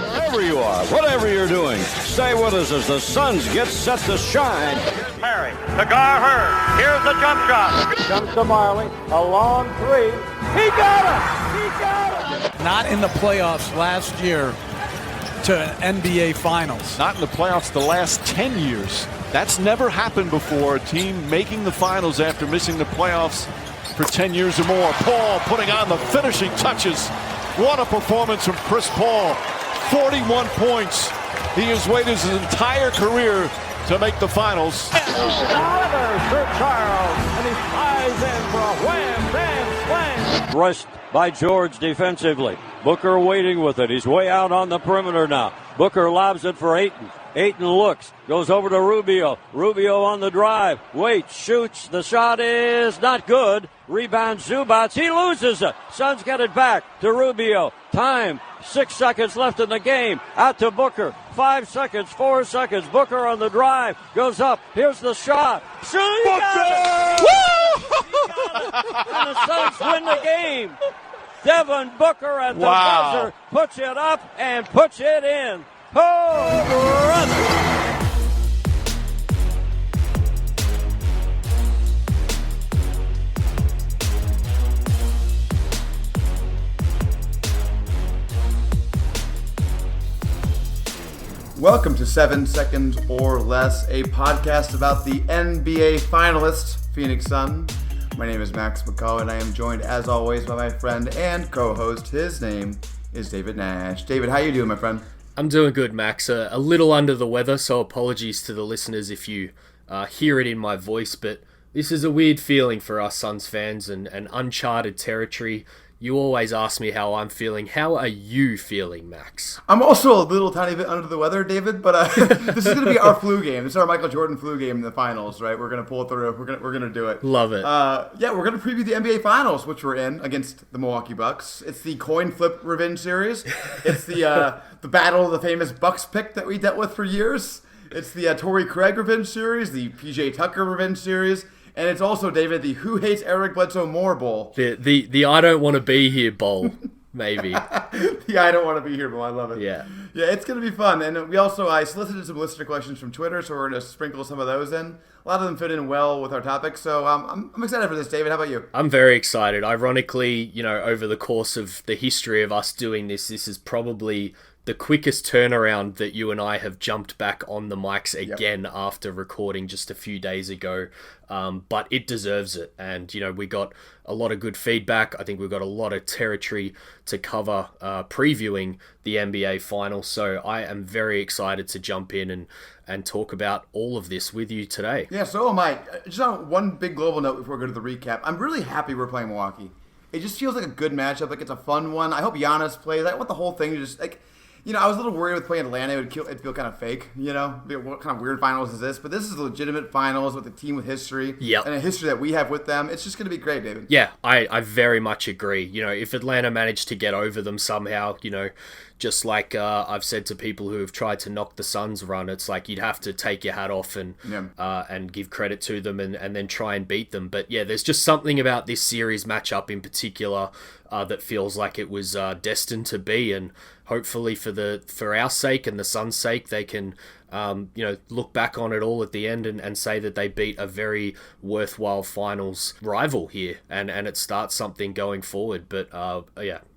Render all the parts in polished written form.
Wherever you are, whatever you're doing, stay with us as the Suns get set to shine. Here's Perry, to Gar-Hurd. Here's the jump shot. Comes to Marley, a long three. He got it! He got it! Not in the playoffs last year to an NBA Finals. Not in the playoffs the last 10 years. That's never happened before. A team making the finals after missing the playoffs for 10 years or more. Paul putting on the finishing touches. What a performance from Chris Paul. 41 points. He has waited his entire career to make the finals. Oliver for Charles, and he flies in for a wham, bam, slam. Rushed by George defensively. Booker waiting with it. He's way out on the perimeter now. Booker lobs it for Ayton. Ayton looks, goes over to Rubio. Rubio on the drive. Waits, shoots. The shot is not good. Rebound Zubac. He loses it. Suns get it back to Rubio. Time. 6 seconds left in the game. Out to Booker. 5 seconds, 4 seconds. Booker on the drive. Goes up. Here's the shot. Shoot! He got it! Woo! He got it! And the Suns win the game. Devin Booker at the buzzer puts it up and puts it in. Oh, brother! Welcome to 7 Seconds or Less, a podcast about the NBA finalists, Phoenix Suns. My name is Max McCall, and I am joined, as always, by my friend and co-host. His name is David Nash. David, how you doing, my friend? I'm doing good, Max. A little under the weather, so apologies to the listeners if you hear it in my voice, but this is a weird feeling for us Suns fans and uncharted territory. You always ask me how I'm feeling. How are you feeling, Max? I'm also a little tiny bit under the weather, David, but this is going to be our flu game. This is our Michael Jordan flu game in the finals, right? We're going to pull it through. We're going to do it. Love it. Yeah, we're going to preview the NBA Finals, which we're in against the Milwaukee Bucks. It's the coin flip revenge series. It's the battle of the famous Bucks pick that we dealt with for years. It's the Torrey Craig revenge series, the PJ Tucker revenge series. And it's also, David, the Who Hates Eric Bledsoe More Bowl. The I don't want to be here bowl, maybe. The I don't want to be here bowl. I love it. Yeah. Yeah, it's going to be fun. And we also, I solicited some listener questions from Twitter, so we're going to sprinkle some of those in. A lot of them fit in well with our topic. So I'm excited for this, David. How about you? I'm very excited. Ironically, over the course of the history of us doing this is probably the quickest turnaround that you and I have jumped back on the mics again after recording just a few days ago. But it deserves it. And, we got a lot of good feedback. I think we've got a lot of territory to cover previewing the NBA Finals. So I am very excited to jump in and talk about all of this with you today. Yeah, so am I. Just on one big global note before we go to the recap, I'm really happy we're playing Milwaukee. It just feels like a good matchup. Like, it's a fun one. I hope Giannis plays. I want the whole thing to just, I was a little worried with playing Atlanta. It'd feel kind of fake, What kind of weird finals is this? But this is a legitimate finals with a team with history. Yep. And a history that we have with them. It's just going to be great, David. Yeah, I very much agree. If Atlanta managed to get over them somehow, just like I've said to people who have tried to knock the Suns run, it's like you'd have to take your hat off and give credit to them and then try and beat them. But yeah, there's just something about this series matchup in particular that feels like it was destined to be, and hopefully for our sake and the Suns' sake, they can look back on it all at the end and say that they beat a very worthwhile finals rival here, and it starts something going forward. But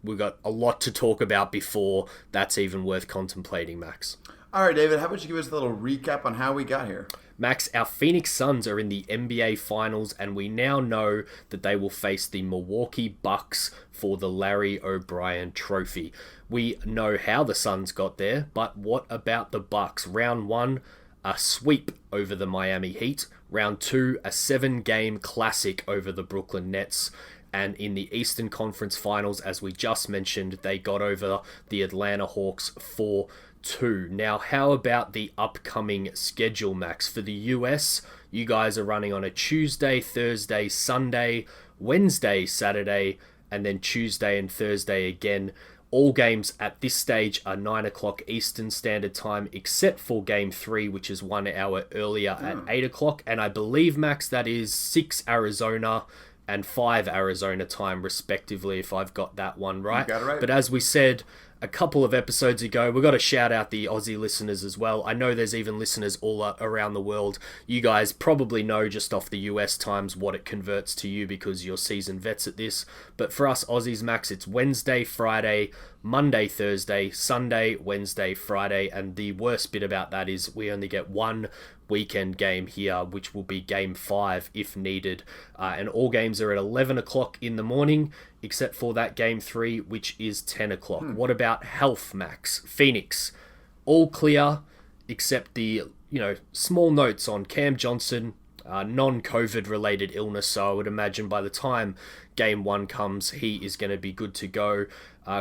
we've got a lot to talk about before that's even worth contemplating, Max. All right, David, how about you give us a little recap on how we got here? Max, our Phoenix Suns are in the NBA Finals, and we now know that they will face the Milwaukee Bucks for the Larry O'Brien Trophy. We know how the Suns got there, but what about the Bucks? Round 1, a sweep over the Miami Heat. Round 2, a 7-game classic over the Brooklyn Nets. And in the Eastern Conference Finals, as we just mentioned, they got over the Atlanta Hawks 4-2. Now, how about the upcoming schedule, Max? For the US, you guys are running on a Tuesday, Thursday, Sunday, Wednesday, Saturday, and then Tuesday and Thursday again. All games at this stage are 9 o'clock Eastern Standard Time, except for Game 3, which is 1 hour earlier at 8 o'clock. And I believe, Max, that is 6 Arizona and 5 Arizona time, respectively, if I've got that one right. You got it right. But as we said a couple of episodes ago, we've got to shout out the Aussie listeners as well. I know there's even listeners all around the world. You guys probably know just off the US times what it converts to you because you're seasoned vets at this. But for us Aussies, Max, it's Wednesday, Friday, Monday, Thursday, Sunday, Wednesday, Friday. And the worst bit about that is we only get one weekend game here, which will be game 5 if needed. And all games are at 11 o'clock in the morning, except for that game 3, which is 10 o'clock. What about health, Max? Phoenix, all clear, except the, small notes on Cam Johnson, non-COVID related illness. So I would imagine by the time game 1 comes, he is going to be good to go.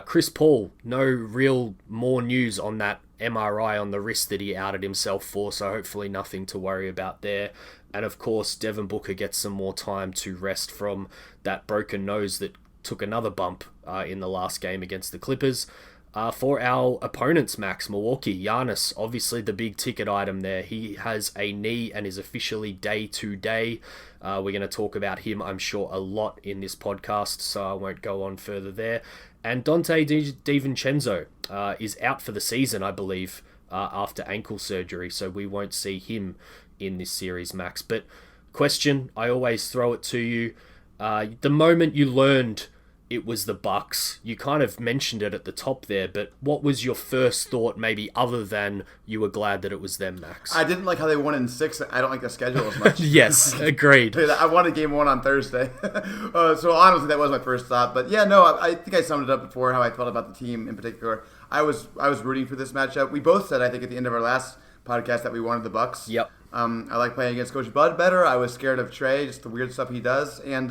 Chris Paul, no real more news on that MRI on the wrist that he outed himself for, so hopefully nothing to worry about there. And of course, Devin Booker gets some more time to rest from that broken nose that took another bump in the last game against the Clippers. For our opponents, Max, Milwaukee, Giannis, obviously the big ticket item there. He has a knee and is officially day-to-day. We're going to talk about him, I'm sure, a lot in this podcast, so I won't go on further there. And Dante DiVincenzo is out for the season, I believe, after ankle surgery, so we won't see him in this series, Max. But question, I always throw it to you. The moment you learned it was the Bucks, you kind of mentioned it at the top there, but what was your first thought, maybe other than you were glad that it was them, Max? I didn't like how they won in 6. I don't like the schedule as much. Yes, agreed. I wanted game 1 on Thursday. So honestly, that was my first thought. But yeah, no, I think I summed it up before, how I felt about the team in particular. I was rooting for this matchup. We both said, I think, at the end of our last podcast that we wanted the Bucks. Yep. I like playing against Coach Bud better. I was scared of Trey, just the weird stuff he does. And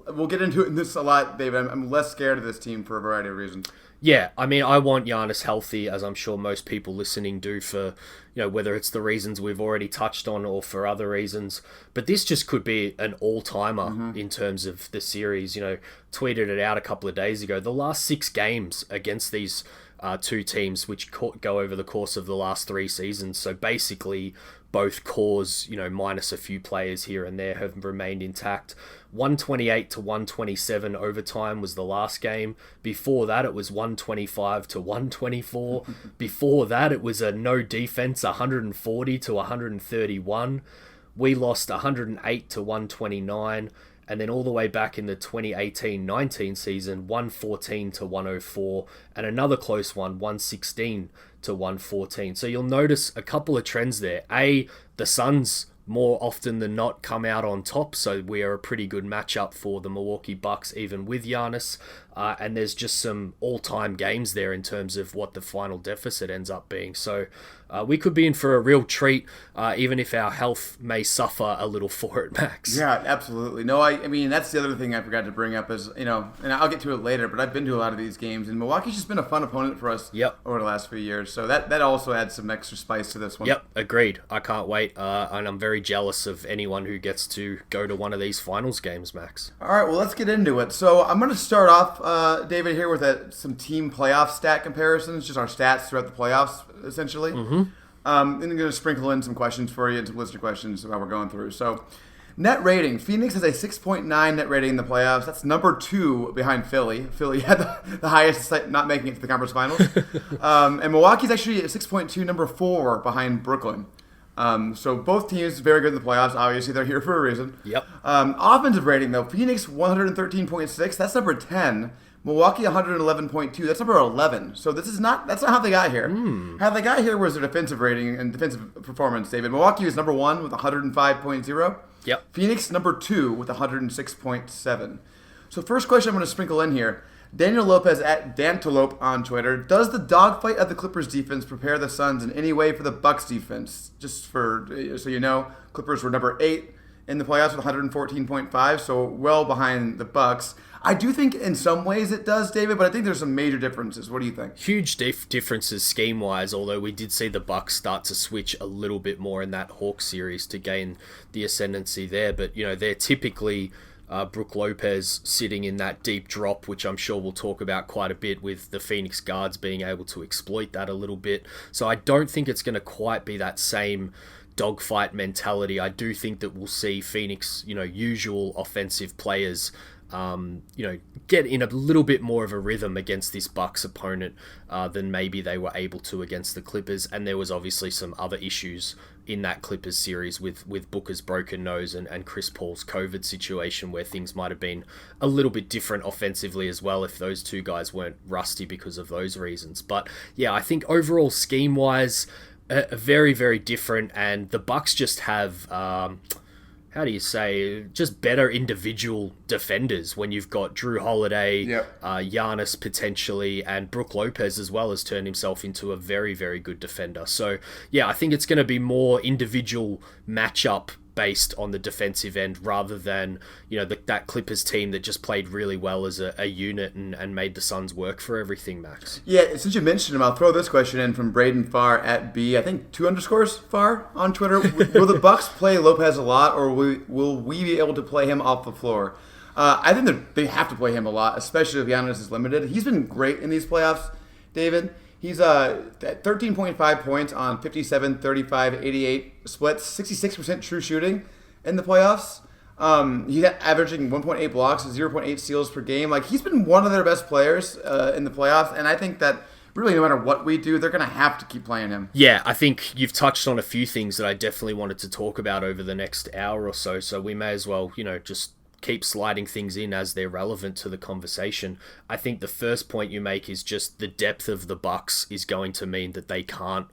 we'll get into it in this a lot, David. I'm less scared of this team for a variety of reasons. Yeah, I mean, I want Giannis healthy, as I'm sure most people listening do, for, whether it's the reasons we've already touched on or for other reasons. But this just could be an all-timer in terms of the series. Tweeted it out a couple of days ago. The last 6 games against these two teams, which go over the course of the last 3 seasons. So basically, both cores, minus a few players here and there, have remained intact. 128 to 127 overtime was the last game. Before that, it was 125 to 124. Before that, it was a no defense, 140 to 131. We lost 108 to 129. And then all the way back in the 2018-19 season, 114 to 104, and another close one, 116 to 114. So you'll notice a couple of trends there. The Suns more often than not come out on top, so we are a pretty good matchup for the Milwaukee Bucks, even with Giannis. And there's just some all-time games there in terms of what the final deficit ends up being. So we could be in for a real treat, even if our health may suffer a little for it, Max. Yeah, absolutely. No, I mean, that's the other thing I forgot to bring up is, and I'll get to it later, but I've been to a lot of these games, and Milwaukee's just been a fun opponent for us over the last few years. So that also adds some extra spice to this one. Yep, agreed. I can't wait, and I'm very jealous of anyone who gets to go to one of these finals games, Max. All right, well, let's get into it. So I'm going to start off, David, here with some team playoff stat comparisons, just our stats throughout the playoffs, essentially. And I'm going to sprinkle in some questions for you and some listener questions while we're going through. So, net rating. Phoenix has a 6.9 net rating in the playoffs. That's number 2 behind Philly. Philly had the highest, despite not making it to the conference finals. And Milwaukee's actually at 6.2, number 4 behind Brooklyn. So both teams very good in the playoffs. Obviously, they're here for a reason. Yep. Offensive rating, though. Phoenix 113.6. That's number 10. Milwaukee 111.2. That's number 11. So that's not how they got here. How they got here was their defensive rating and defensive performance, David. Milwaukee was number 1 with 105.0. Yep. Phoenix number 2 with 106.7. So first question I'm going to sprinkle in here. Daniel Lopez at Dantelope on Twitter. Does the dogfight of the Clippers defense prepare the Suns in any way for the Bucks defense? Just for so you know, Clippers were number 8 in the playoffs with 114.5, so well behind the Bucks. I do think in some ways it does, David, but I think there's some major differences. What do you think? Huge differences scheme-wise, although we did see the Bucks start to switch a little bit more in that Hawks series to gain the ascendancy there. But, they're typically Brook Lopez sitting in that deep drop, which I'm sure we'll talk about quite a bit, with the Phoenix guards being able to exploit that a little bit. So I don't think it's going to quite be that same dogfight mentality. I do think that we'll see Phoenix, usual offensive players, get in a little bit more of a rhythm against this Bucks opponent than maybe they were able to against the Clippers. And there was obviously some other issues in that Clippers series with Booker's broken nose and Chris Paul's COVID situation, where things might have been a little bit different offensively as well if those two guys weren't rusty because of those reasons. But yeah, I think overall scheme-wise, very, very different, and the Bucks just have just better individual defenders when you've got Drew Holiday, Giannis potentially, and Brook Lopez as well has turned himself into a very, very good defender. So yeah, I think it's going to be more individual matchup based on the defensive end rather than, that Clippers team that just played really well as a unit and made the Suns work for everything, Max. Yeah, since you mentioned him, I'll throw this question in from Braden Farr at B, I think 2_ Farr on Twitter. Will the Bucks play Lopez a lot, or will we be able to play him off the floor? I think that they have to play him a lot, especially if Giannis is limited. He's been great in these playoffs, David. He's at 13.5 points on 57, 35, 88 splits, 66% true shooting in the playoffs. He's averaging 1.8 blocks, 0.8 steals per game. Like, he's been one of their best players in the playoffs, and I think that really no matter what we do, they're going to have to keep playing him. Yeah, I think you've touched on a few things that I definitely wanted to talk about over the next hour or so, so we may as well, just keep sliding things in as they're relevant to the conversation. I think the first point you make is just the depth of the Bucks is going to mean that they can't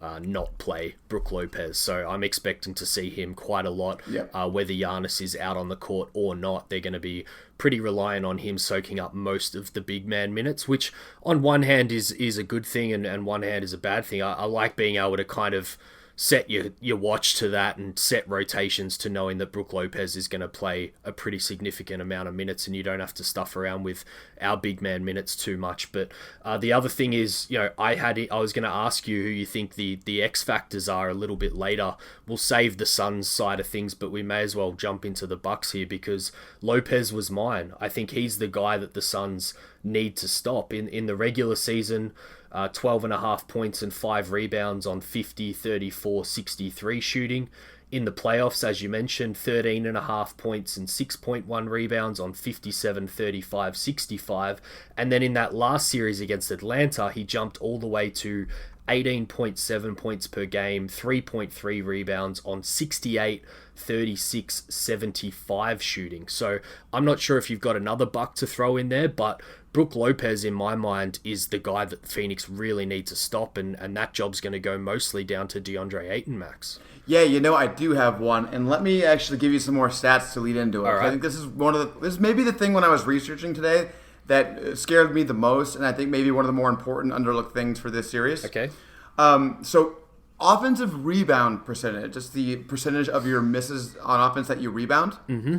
not play Brook Lopez. So I'm expecting to see him quite a lot. Whether Giannis is out on the court or not, they're going to be pretty reliant on him soaking up most of the big man minutes, which on one hand is a good thing and one hand is a bad thing. I like being able to kind of set your watch to that and set rotations to knowing that Brook Lopez is going to play a pretty significant amount of minutes and you don't have to stuff around with our big man minutes too much. But the other thing is, I was going to ask you who you think the X factors are a little bit later. We'll save the Suns side of things, but we may as well jump into the Bucks here because Lopez was mine. I think he's the guy that the Suns need to stop. In the regular season, 12.5 points and 5 rebounds on 50, 34, 63 shooting. In the playoffs, as you mentioned, 13.5 points and 6.1 rebounds on 57, 35, 65. And then in that last series against Atlanta, he jumped all the way to 18.7 points per game, 3.3 rebounds on 68, 36, 75 shooting. So I'm not sure if you've got another Buck to throw in there, but Brook Lopez, in my mind, is the guy that Phoenix really need to stop, and that job's going to go mostly down to DeAndre Ayton, Max. Yeah, I do have one, and let me actually give you some more stats to lead into it. All right. I think this is maybe the thing when I was researching today that scared me the most, and I think maybe one of the more important underlooked things for this series. Okay. So offensive rebound percentage, just the percentage of your misses on offense that you rebound. Mm-hmm.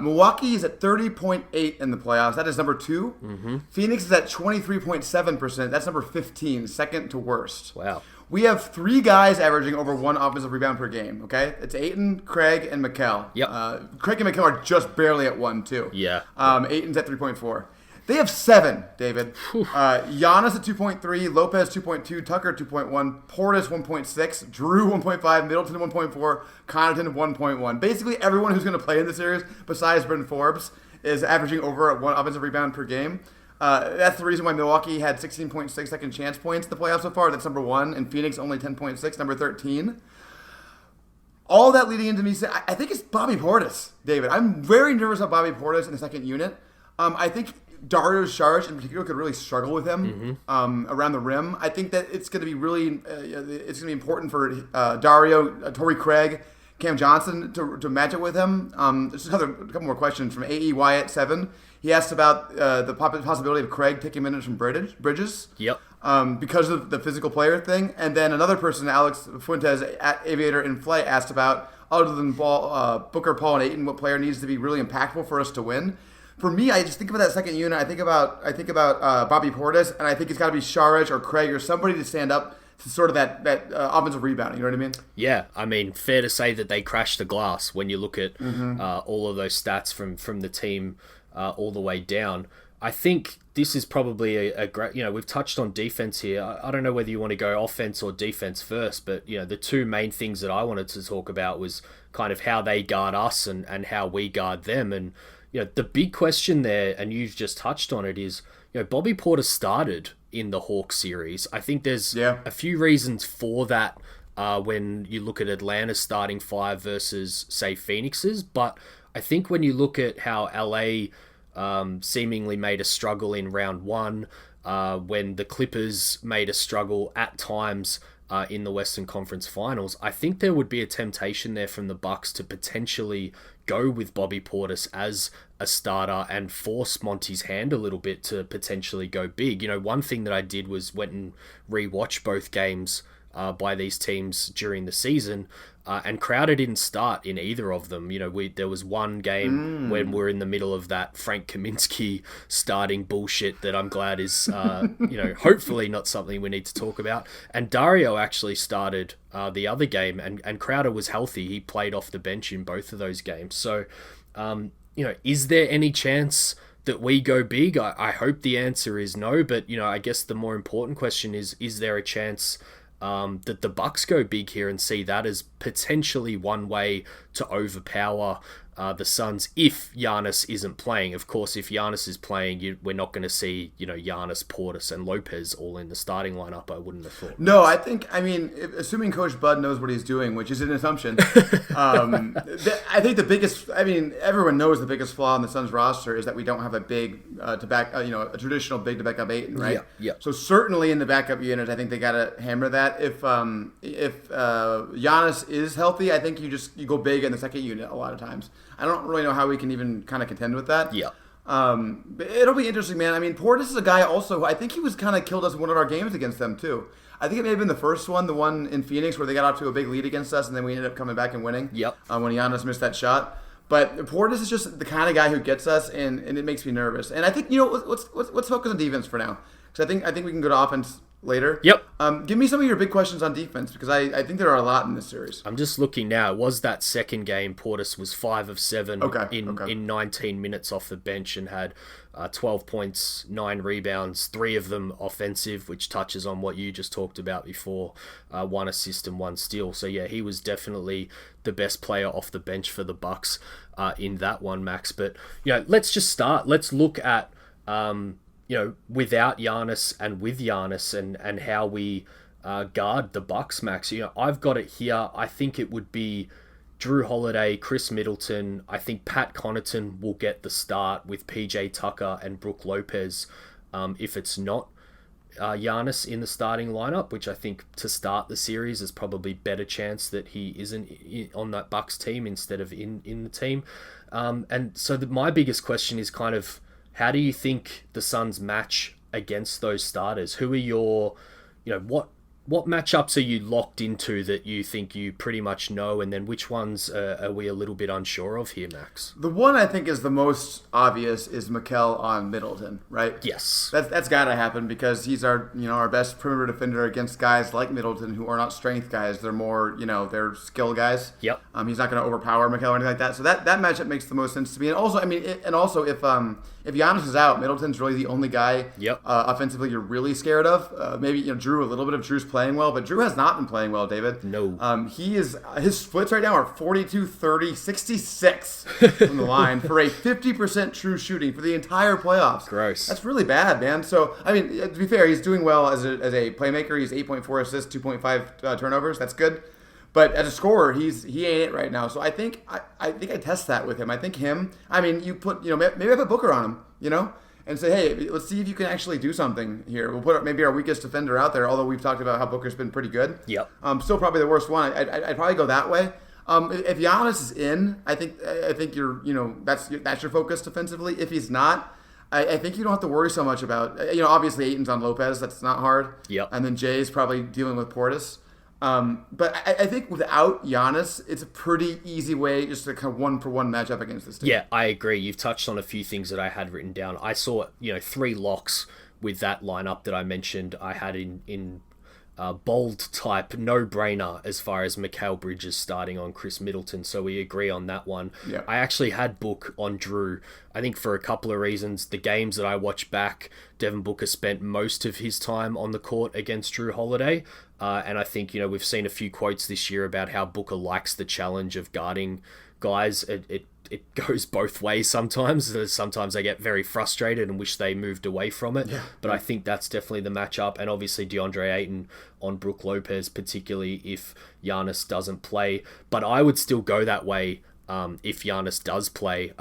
Milwaukee is at 30.8 in the playoffs. That is number 2. Mm-hmm. Phoenix is at 23.7%. That's number 15, second to worst. Wow. We have 3 guys averaging over 1 offensive rebound per game, okay? It's Ayton, Craig, and Mikal. Yep. Craig and Mikal are just barely at 1, too. Yeah. Ayton's at 3.4. They have 7, David. Giannis at 2.3, Lopez 2.2, Tucker 2.1, Portis 1.6, Drew 1.5, Middleton 1.4, Connaughton 1.1. Basically, everyone who's going to play in the series, besides Bryn Forbes, is averaging over 1 offensive rebound per game. That's the reason why Milwaukee had 16.6 second chance points in the playoffs so far. That's number 1, and Phoenix only 10.6, number 13. All that leading into me saying, I think it's Bobby Portis, David. I'm very nervous about Bobby Portis in the second unit. I think Dario Saric in particular could really struggle with him around the rim. I think that it's going to be really it's going to be important for Dario, Torrey Craig, Cam Johnson to match it with him. Just a couple more questions from AE Wyatt 7. He asked about the possibility of Craig taking minutes from Bridges. Yep. Because of the physical player thing. And then another person, Alex Fuentes at Aviator in Flight, asked about, other than Booker, Paul, and Ayton, what player needs to be really impactful for us to win. For me, I just think about that second unit. I think about Bobby Portis, and I think it's got to be Saric or Craig or somebody to stand up to sort of that offensive rebounding. You know what I mean? Yeah, I mean, fair to say that they crashed the glass when you look at all of those stats from the team all the way down. I think this is probably a great, we've touched on defense here. I don't know whether you want to go offense or defense first, but, the two main things that I wanted to talk about was kind of how they guard us and how we guard them. And, the big question there, and you've just touched on it, is, Bobby Portis started in the Hawks series. I think there's a few reasons for that when you look at Atlanta's starting five versus, say, Phoenix's. But I think when you look at how LA seemingly made a struggle in round one, when the Clippers made a struggle at times in the Western Conference Finals, I think there would be a temptation there from the Bucks to potentially go with Bobby Portis as a starter and force Monty's hand a little bit to potentially go big. One thing that I did was went and rewatched both games by these teams during the season, and Crowder didn't start in either of them. There was one game when we're in the middle of that Frank Kaminsky starting bullshit that I'm glad is, hopefully not something we need to talk about. And Dario actually started the other game, and Crowder was healthy. He played off the bench in both of those games. So, is there any chance that we go big? I hope the answer is no, but, I guess the more important question is there a chance that the Bucks go big here and see that as potentially one way to overpower the Suns if Giannis isn't playing? Of course, if Giannis is playing, we're not going to see, Giannis, Portis, and Lopez all in the starting lineup, I wouldn't have thought. No, assuming Coach Bud knows what he's doing, which is an assumption, I think everyone knows the biggest flaw in the Suns roster is that we don't have a big a traditional big to back up eight, right? Yeah. So certainly in the backup unit, I think they got to hammer that. If Giannis is healthy, I think you go big in the second unit a lot of times. I don't really know how we can even kind of contend with that. Yeah. But it'll be interesting, man. Portis is a guy also who I think he was kind of killed us in one of our games against them too. I think it may have been the first one, the one in Phoenix where they got off to a big lead against us and then we ended up coming back and winning. Yep. When Giannis missed that shot. But Portis is just the kind of guy who gets us, and it makes me nervous. And I think let's focus on defense for now, because I think we can go to offense later. Yep. Give me some of your big questions on defense, because I think there are a lot in this series. I'm just looking now. It was that second game. Portis was 5 of 7 in 19 minutes off the bench and had 12 points, 9 rebounds, 3 of them offensive, which touches on what you just talked about before. 1 assist and 1 steal. So yeah, he was definitely the best player off the bench for the Bucks in that one, Max. But let's just start. Let's look at without Giannis and with Giannis and how we guard the Bucks, Max. I've got it here. I think it would be Drew Holiday, Chris Middleton. I think Pat Connaughton will get the start with PJ Tucker and Brook Lopez if it's not Giannis in the starting lineup, which I think to start the series is probably better chance that he isn't on that Bucks team instead of in the team. And so my biggest question is kind of, how do you think the Suns match against those starters? Who are your, what matchups are you locked into that you think you pretty much know, and then which ones are we a little bit unsure of here, Max? The one I think is the most obvious is Mikal on Middleton, right? Yes. That's got to happen because he's our best perimeter defender against guys like Middleton who are not strength guys. They're more, they're skill guys. Yep. He's not going to overpower Mikal or anything like that. So that matchup makes the most sense to me. And also, if Giannis is out, Middleton's really the only guy offensively you're really scared of. Maybe Drew, a little bit of Drew's playing well, but Drew has not been playing well, David. No. His splits right now are 42, 30, 66 from the line for a 50% true shooting for the entire playoffs. Gross. That's really bad, man. So, to be fair, he's doing well as a playmaker. He's 8.4 assists, 2.5 turnovers. That's good. But as a scorer, he ain't it right now. So I think I test that with him. I think him. You put maybe I put Booker on him, and say, hey, let's see if you can actually do something here. We'll put maybe our weakest defender out there. Although we've talked about how Booker's been pretty good. Yep. Still probably the worst one. I'd probably go that way. If Giannis is in, I think you're that's your focus defensively. If he's not, I think you don't have to worry so much about obviously Ayton's on Lopez. That's not hard. Yep. And then Jay's probably dealing with Portis. But I think without Giannis, it's a pretty easy way just to kind of 1-for-1 matchup against this team. Yeah, I agree. You've touched on a few things that I had written down. I saw 3 locks with that lineup that I mentioned. I had in bold type no-brainer as far as Mikal Bridges starting on Chris Middleton, so we agree on that one. Yeah. I actually had Book on Drew, I think for a couple of reasons. The games that I watched back, Devin Booker spent most of his time on the court against Drew Holiday, and I think, we've seen a few quotes this year about how Booker likes the challenge of guarding guys. It goes both ways sometimes. Sometimes I get very frustrated and wish they moved away from it. Yeah. But I think that's definitely the matchup. And obviously DeAndre Ayton on Brook Lopez, particularly if Giannis doesn't play. But I would still go that way if Giannis does play.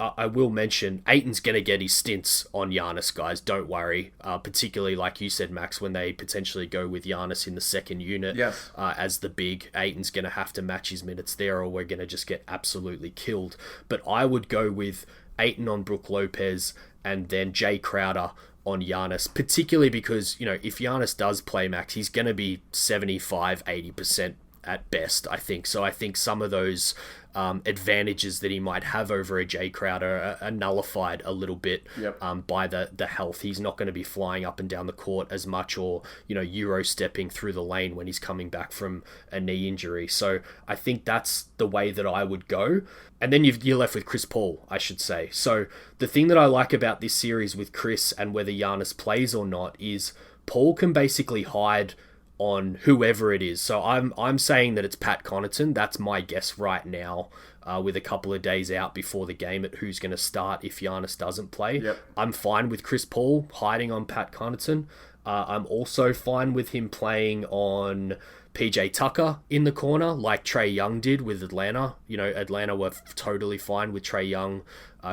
I will mention Ayton's going to get his stints on Giannis, guys. Don't worry. Particularly, like you said, Max, when they potentially go with Giannis in the second unit as the big, Ayton's going to have to match his minutes there or we're going to just get absolutely killed. But I would go with Ayton on Brook Lopez and then Jay Crowder on Giannis, particularly because, if Giannis does play, Max, he's going to be 75-80% at best, I think. So I think some of those advantages that he might have over a Jay Crowder are nullified a little bit by the health. He's not going to be flying up and down the court as much or, Euro stepping through the lane when he's coming back from a knee injury. So I think that's the way that I would go. And then you're left with Chris Paul, I should say. So the thing that I like about this series with Chris and whether Giannis plays or not is Paul can basically hide on whoever it is. So I'm saying that it's Pat Connaughton. That's my guess right now, with a couple of days out before the game at who's going to start if Giannis doesn't play. Yep. I'm fine with Chris Paul hiding on Pat Connaughton. I'm also fine with him playing on PJ Tucker in the corner like Trae Young did with Atlanta. Atlanta were totally fine with Trae Young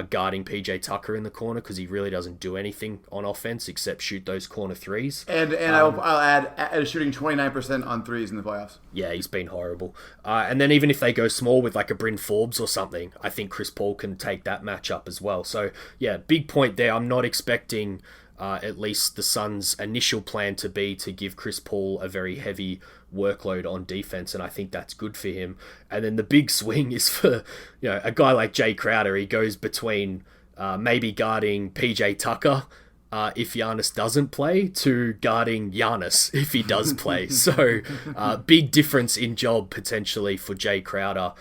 guarding PJ Tucker in the corner because he really doesn't do anything on offense except shoot those corner threes. And I'll add shooting 29% on threes in the playoffs. Yeah, he's been horrible. And then even if they go small with like a Bryn Forbes or something, I think Chris Paul can take that matchup as well. So yeah, big point there. I'm not expecting at least the Suns' initial plan to be to give Chris Paul a very heavy workload on defense, and I think that's good for him. And then the big swing is for a guy like Jay Crowder. He goes between maybe guarding PJ Tucker if Giannis doesn't play to guarding Giannis if he does play. So big difference in job potentially for Jay Crowder,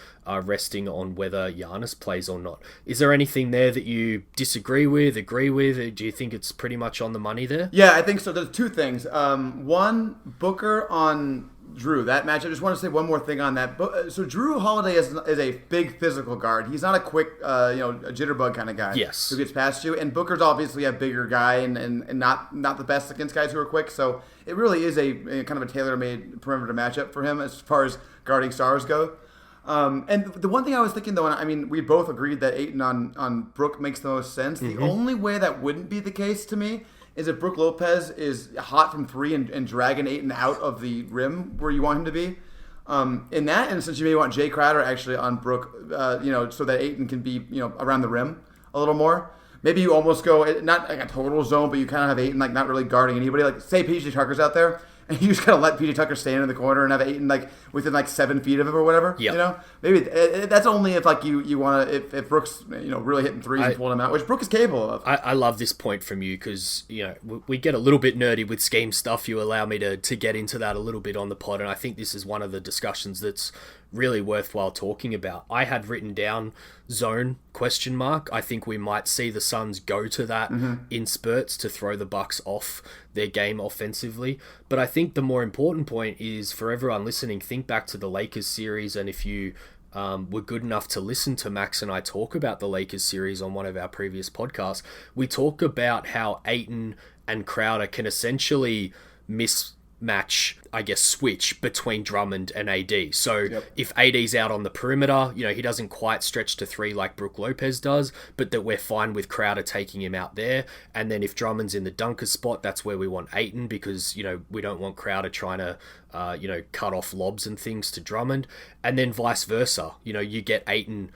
resting on whether Giannis plays or not. Is there anything there that you disagree with, agree with? Do you think it's pretty much on the money there? Yeah, I think so. There's two things. One, Booker on Drew, that match. I just want to say one more thing on that. So Drew Holiday is a big physical guard. He's not a quick, a jitterbug kind of guy. Yes. Who gets past you. And Booker's obviously a bigger guy and not the best against guys who are quick. So it really is a kind of a tailor-made perimeter matchup for him as far as guarding stars go. And the one thing I was thinking though, and I mean, we both agreed that Ayton on Brook makes the most sense. The only way that wouldn't be the case to me is if Brook Lopez is hot from three and dragging Ayton out of the rim where you want him to be. In that instance, you may want Jay Crowder actually on Brook, so that Ayton can be, around the rim a little more. Maybe you almost go, not like a total zone, but you kind of have Ayton like not really guarding anybody. Like say PJ Tucker's out there, and you just kind of let PJ Tucker stand in the corner and have Ayton like within like 7 feet of him or whatever. Yep. Maybe that's only if like you want to if Brook's really hitting threes and pulling him out, which Brook is capable of. I love this point from you because we get a little bit nerdy with scheme stuff. You allow me to get into that a little bit on the pod, and I think this is one of the discussions that's really worthwhile talking about. I had written down zone ? I think we might see the Suns go to that in spurts to throw the Bucks off their game offensively. But I think the more important point is for everyone listening, think back to the Lakers series, and if you were good enough to listen to Max and I talk about the Lakers series on one of our previous podcasts, we talk about how Ayton and Crowder can essentially mismatch, I guess, switch between Drummond and AD. So if AD's out on the perimeter, he doesn't quite stretch to three like Brook Lopez does, but that we're fine with Crowder taking him out there. And then if Drummond's in the dunker spot, that's where we want Ayton because, we don't want Crowder trying to, cut off lobs and things to Drummond. And then vice versa, you get Ayton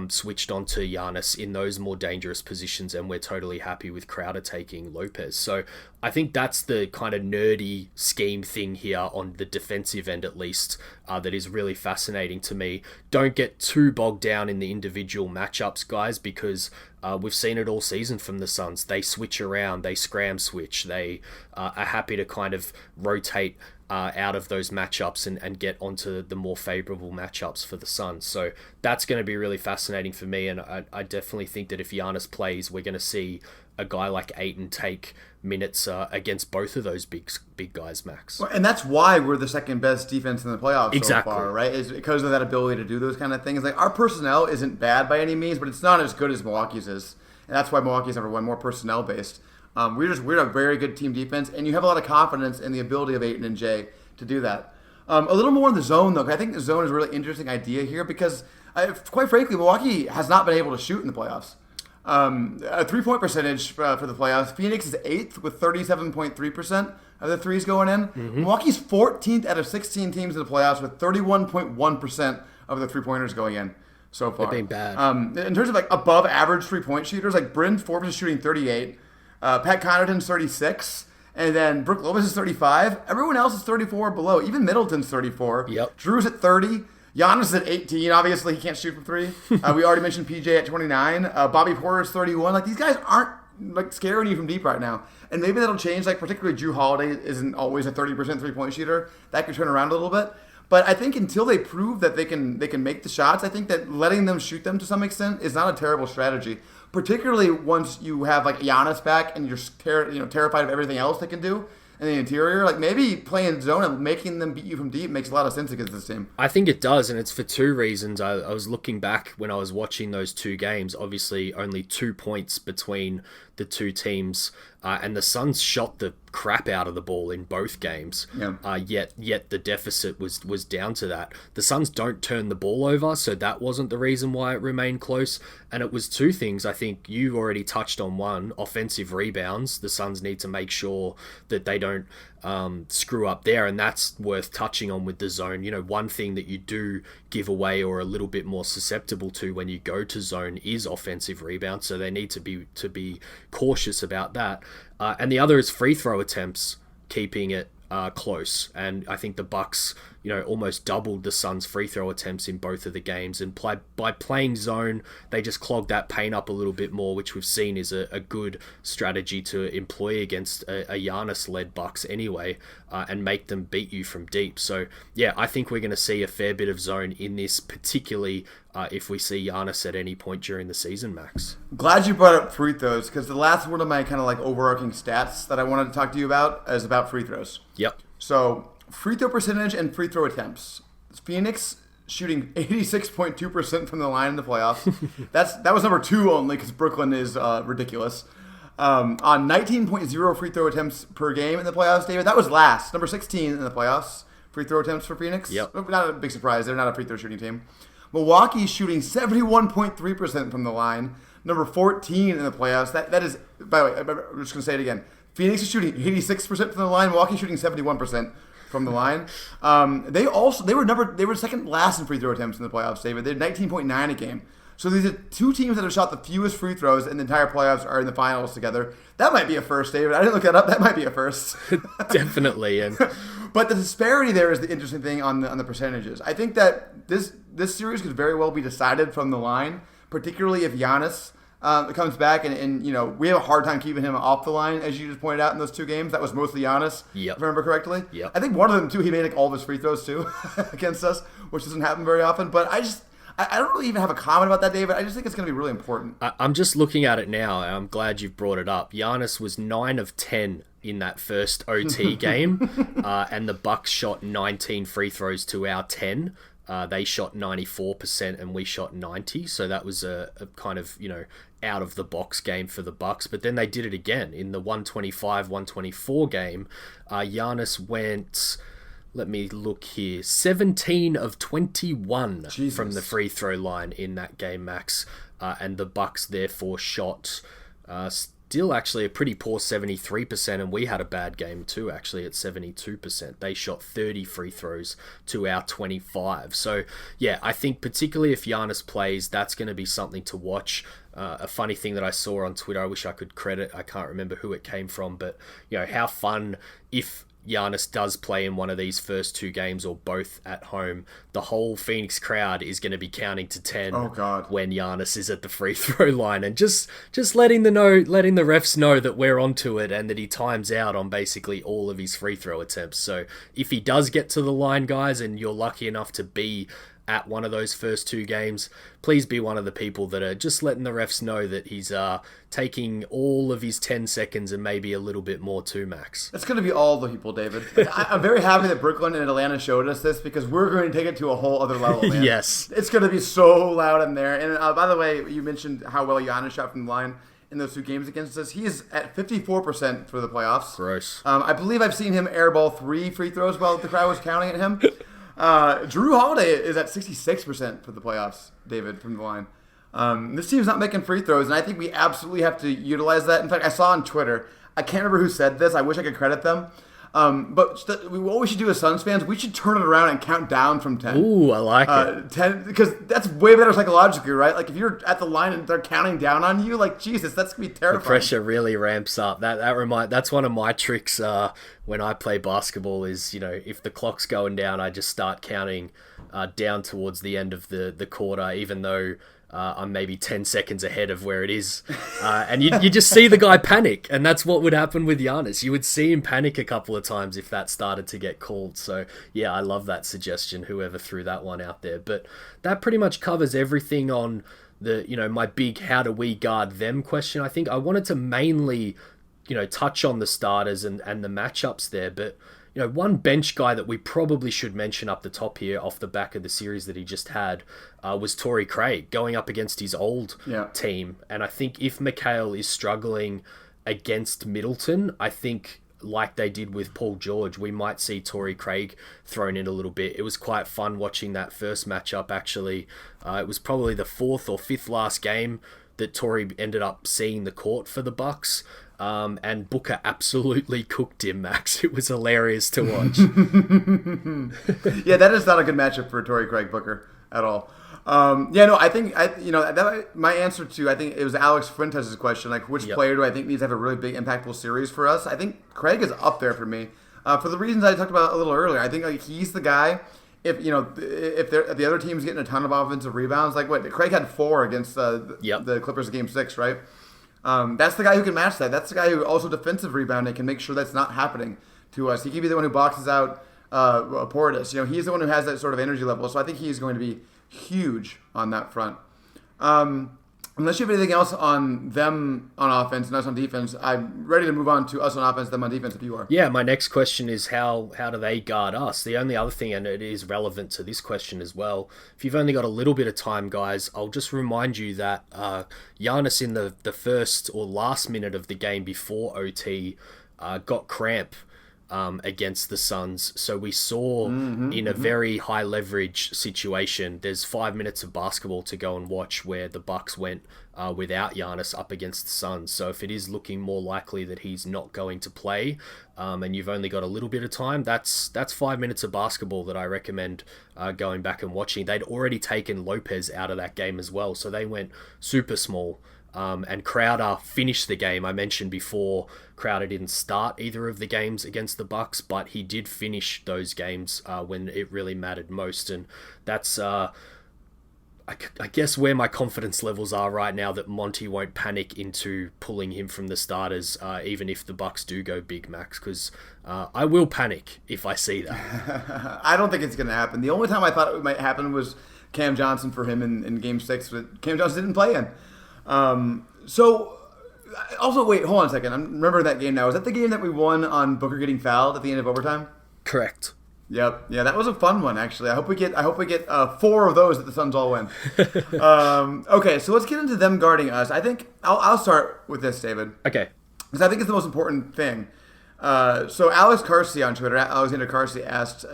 switched onto Giannis in those more dangerous positions, and we're totally happy with Crowder taking Lopez. So I think that's the kind of nerdy scheme thing here on the defensive end, at least, that is really fascinating to me. Don't get too bogged down in the individual matchups, guys, because We've seen it all season from the Suns. They switch around, they scram switch, they are happy to kind of rotate out of those matchups and get onto the more favorable matchups for the Suns. So that's going to be really fascinating for me, and I definitely think that if Giannis plays, we're going to see a guy like Ayton take minutes against both of those big guys, Max. Well, and that's why we're the second best defense in the playoffs Exactly. so far, right? Is because of that ability to do those kind of things. Like, our personnel isn't bad by any means, but it's not as good as Milwaukee's is, and that's why Milwaukee's number one, more personnel based. We're a very good team defense, and you have a lot of confidence in the ability of Ayton and Jay to do that. A little more in the zone, though. I think the zone is a really interesting idea here because, quite frankly, Milwaukee has not been able to shoot in the playoffs. A 3-point percentage for the playoffs. Phoenix is 8th with 37.3% of the threes going in. Milwaukee's 14th out of 16 teams in the playoffs with 31.1% of the 3-pointers going in so far. They've been bad. In terms of like above average 3-point shooters, like Bryn Forbes is shooting 38, Pat Connaughton's 36, and then Brook Lopez is 35. Everyone else is 34 or below. Even Middleton's 34. Yep. Drew's at 30. Giannis is at 18. Obviously, he can't shoot from three. We already mentioned PJ at 29. Bobby Porter's 31. Like, these guys aren't like scaring you from deep right now. And maybe that'll change. Like, particularly Drew Holiday isn't always a 30% 3-point shooter. That could turn around a little bit. But I think until they prove that they can make the shots, I think that letting them shoot them to some extent is not a terrible strategy. Particularly once you have like Giannis back and you're terrified of everything else they can do in the interior. Like, maybe playing zone and making them beat you from deep makes a lot of sense against this team. I think it does, and it's for two reasons. I was looking back when I was watching those two games. Obviously, only 2 points between the two teams, and the Suns shot the crap out of the ball in both games. Yeah. Yet the deficit was down to that. The Suns don't turn the ball over, so that wasn't the reason why it remained close. And it was two things. I think you already touched on one: offensive rebounds. The Suns need to make sure that they don't screw up there, and that's worth touching on with the zone. One thing that you do give away or a little bit more susceptible to when you go to zone is offensive rebounds, so they need to be cautious about that. And the other is free throw attempts, keeping it close. And I think the Bucks, almost doubled the Suns' free throw attempts in both of the games. And by playing zone, they just clogged that paint up a little bit more, which we've seen is a good strategy to employ against a Giannis-led Bucks anyway, and make them beat you from deep. So, yeah, I think we're going to see a fair bit of zone in this, particularly if we see Giannis at any point during the season, Max. Glad you brought up free throws, because the last one of my kind of like overarching stats that I wanted to talk to you about is about free throws. Yep. So, free throw percentage and free throw attempts. Phoenix shooting 86.2% from the line in the playoffs. That was number 2 only, because Brooklyn is ridiculous. On 19.0 free throw attempts per game in the playoffs, David. That was last. Number 16 in the playoffs. Free throw attempts for Phoenix. Yep. Not a big surprise. They're not a free throw shooting team. Milwaukee shooting 71.3% from the line. Number 14 in the playoffs. That is, by the way, I'm just going to say it again. Phoenix is shooting 86% from the line. Milwaukee shooting 71% from the line. They were second last in free throw attempts in the playoffs, David. They had 19.9 a game. So these are two teams that have shot the fewest free throws in the entire playoffs are in the finals together. That might be a first, David. I didn't look that up. That might be a first. Definitely. And but the disparity there is the interesting thing on the percentages. I think that this series could very well be decided from the line, particularly if Giannis comes back and we have a hard time keeping him off the line, as you just pointed out in those two games. That was mostly Giannis, Yep. if I remember correctly. Yep. I think one of them, too, he made like all of his free throws, too, against us, which doesn't happen very often. But I don't really even have a comment about that, David. I just think it's going to be really important. I'm just looking at it now, and I'm glad you've brought it up. Giannis was 9 of 10 in that first OT game, and the Bucks shot 19 free throws to our 10. They shot 94% and we shot 90%, so that was a kind of, out of the box game for the Bucks. But then they did it again in the 125-124 game. Giannis went, let me look here, 17 of 21 Jesus. from the free throw line in that game, Max. And the Bucks therefore shot still actually a pretty poor 73%, and we had a bad game too, actually, at 72%. They shot 30 free throws to our 25. So, yeah, I think particularly if Giannis plays, that's going to be something to watch. A funny thing that I saw on Twitter, I wish I could credit, I can't remember who it came from, but, how fun if Giannis does play in one of these first 2 games or both at home, the whole Phoenix crowd is going to be counting to 10 when Giannis is at the free throw line, and just letting the refs know that we're onto it and that he times out on basically all of his free throw attempts. So if he does get to the line, guys, and you're lucky enough to be at one of those first 2 games, please be one of the people that are just letting the refs know that he's taking all of his 10 seconds and maybe a little bit more too, Max. It's going to be all the people, David. I'm very happy that Brooklyn and Atlanta showed us this, because we're going to take it to a whole other level, man. Yes. It's going to be so loud in there. And by the way, you mentioned how well Giannis shot from the line in those 2 games against us. He is at 54% for the playoffs. Gross. I believe I've seen him airball 3 free throws while the crowd was counting at him. Drew Holiday is at 66% for the playoffs, David, from the line. This team's not making free throws, and I think we absolutely have to utilize that. In fact, I saw on Twitter, I can't remember who said this. I wish I could credit them. But what we should do as Suns fans, we should turn it around and count down from 10. Ooh, I like it. 10, because that's way better psychologically, right? Like, if you're at the line and they're counting down on you, like, Jesus, that's going to be terrifying. The pressure really ramps up. That's one of my tricks when I play basketball is, if the clock's going down, I just start counting down towards the end of the quarter, even though I'm maybe 10 seconds ahead of where it is. And you just see the guy panic, and that's what would happen with Giannis. You would see him panic a couple of times if that started to get called. So, yeah, I love that suggestion, whoever threw that one out there. But that pretty much covers everything on the, my big how do we guard them question. I think I wanted to mainly, touch on the starters and the matchups there, but one bench guy that we probably should mention up the top here off the back of the series that he just had was Torrey Craig going up against his old team. And I think if Mikal is struggling against Middleton, I think like they did with Paul George, we might see Torrey Craig thrown in a little bit. It was quite fun watching that first matchup, actually. It was probably the 4th or 5th last game that Torrey ended up seeing the court for the Bucks. And Booker absolutely cooked him, Max. It was hilarious to watch. Yeah, that is not a good matchup for Torrey Craig Booker at all. I think my answer to, I think it was Alex Fuentes' question, like which player do I think needs to have a really big impactful series for us? I think Craig is up there for me for the reasons I talked about a little earlier. I think like he's the guy. If the other team's getting a ton of offensive rebounds, like what Craig had 4 against the Clippers in Game 6, right? That's the guy who can match that. That's the guy who also defensive rebounding can make sure that's not happening to us. He can be the one who boxes out Portis. He's the one who has that sort of energy level. So I think he's going to be huge on that front. Unless you have anything else on them on offense and us on defense, I'm ready to move on to us on offense, them on defense if you are. Yeah, my next question is how do they guard us? The only other thing, and it is relevant to this question as well, if you've only got a little bit of time, guys, I'll just remind you that Giannis in the first or last minute of the game before OT got cramp against the Suns. So we saw in a very high leverage situation, there's 5 minutes of basketball to go and watch where the Bucks went without Giannis up against the Suns. So if it is looking more likely that he's not going to play and you've only got a little bit of time, that's 5 minutes of basketball that I recommend going back and watching. They'd already taken Lopez out of that game as well. So they went super small. And Crowder finished the game. I mentioned before, Crowder didn't start either of the games against the Bucks, but he did finish those games when it really mattered most. And that's, I guess, where my confidence levels are right now, that Monty won't panic into pulling him from the starters, even if the Bucks do go big, Max, because I will panic if I see that. I don't think it's going to happen. The only time I thought it might happen was Cam Johnson for him in Game 6, but Cam Johnson didn't play in. Also, wait, hold on a second. I'm remembering that game now. Was that the game that we won on Booker getting fouled at the end of overtime? Correct. Yep. Yeah, that was a fun one, actually. I hope we get 4 of those that the Suns all win. Okay, so let's get into them guarding us. I think I'll start with this, David. Okay. Because I think it's the most important thing. So Alex Carsey on Twitter, Alexander Carsey asked,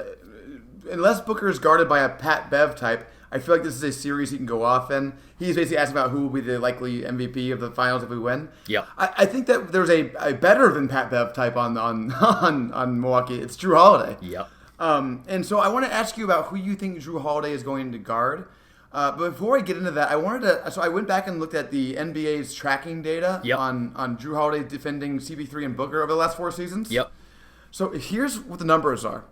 unless Booker is guarded by a Pat Bev type, I feel like this is a series he can go off in. He's basically asking about who will be the likely MVP of the finals if we win. Yeah, I think that there's a better than Pat Bev type on Milwaukee. It's Drew Holiday. Yep. And so I want to ask you about who you think Drew Holiday is going to guard. But before I get into that, I went back and looked at the NBA's tracking data on Drew Holiday defending CP3 and Booker over the last 4 seasons. Yep. So here's what the numbers are.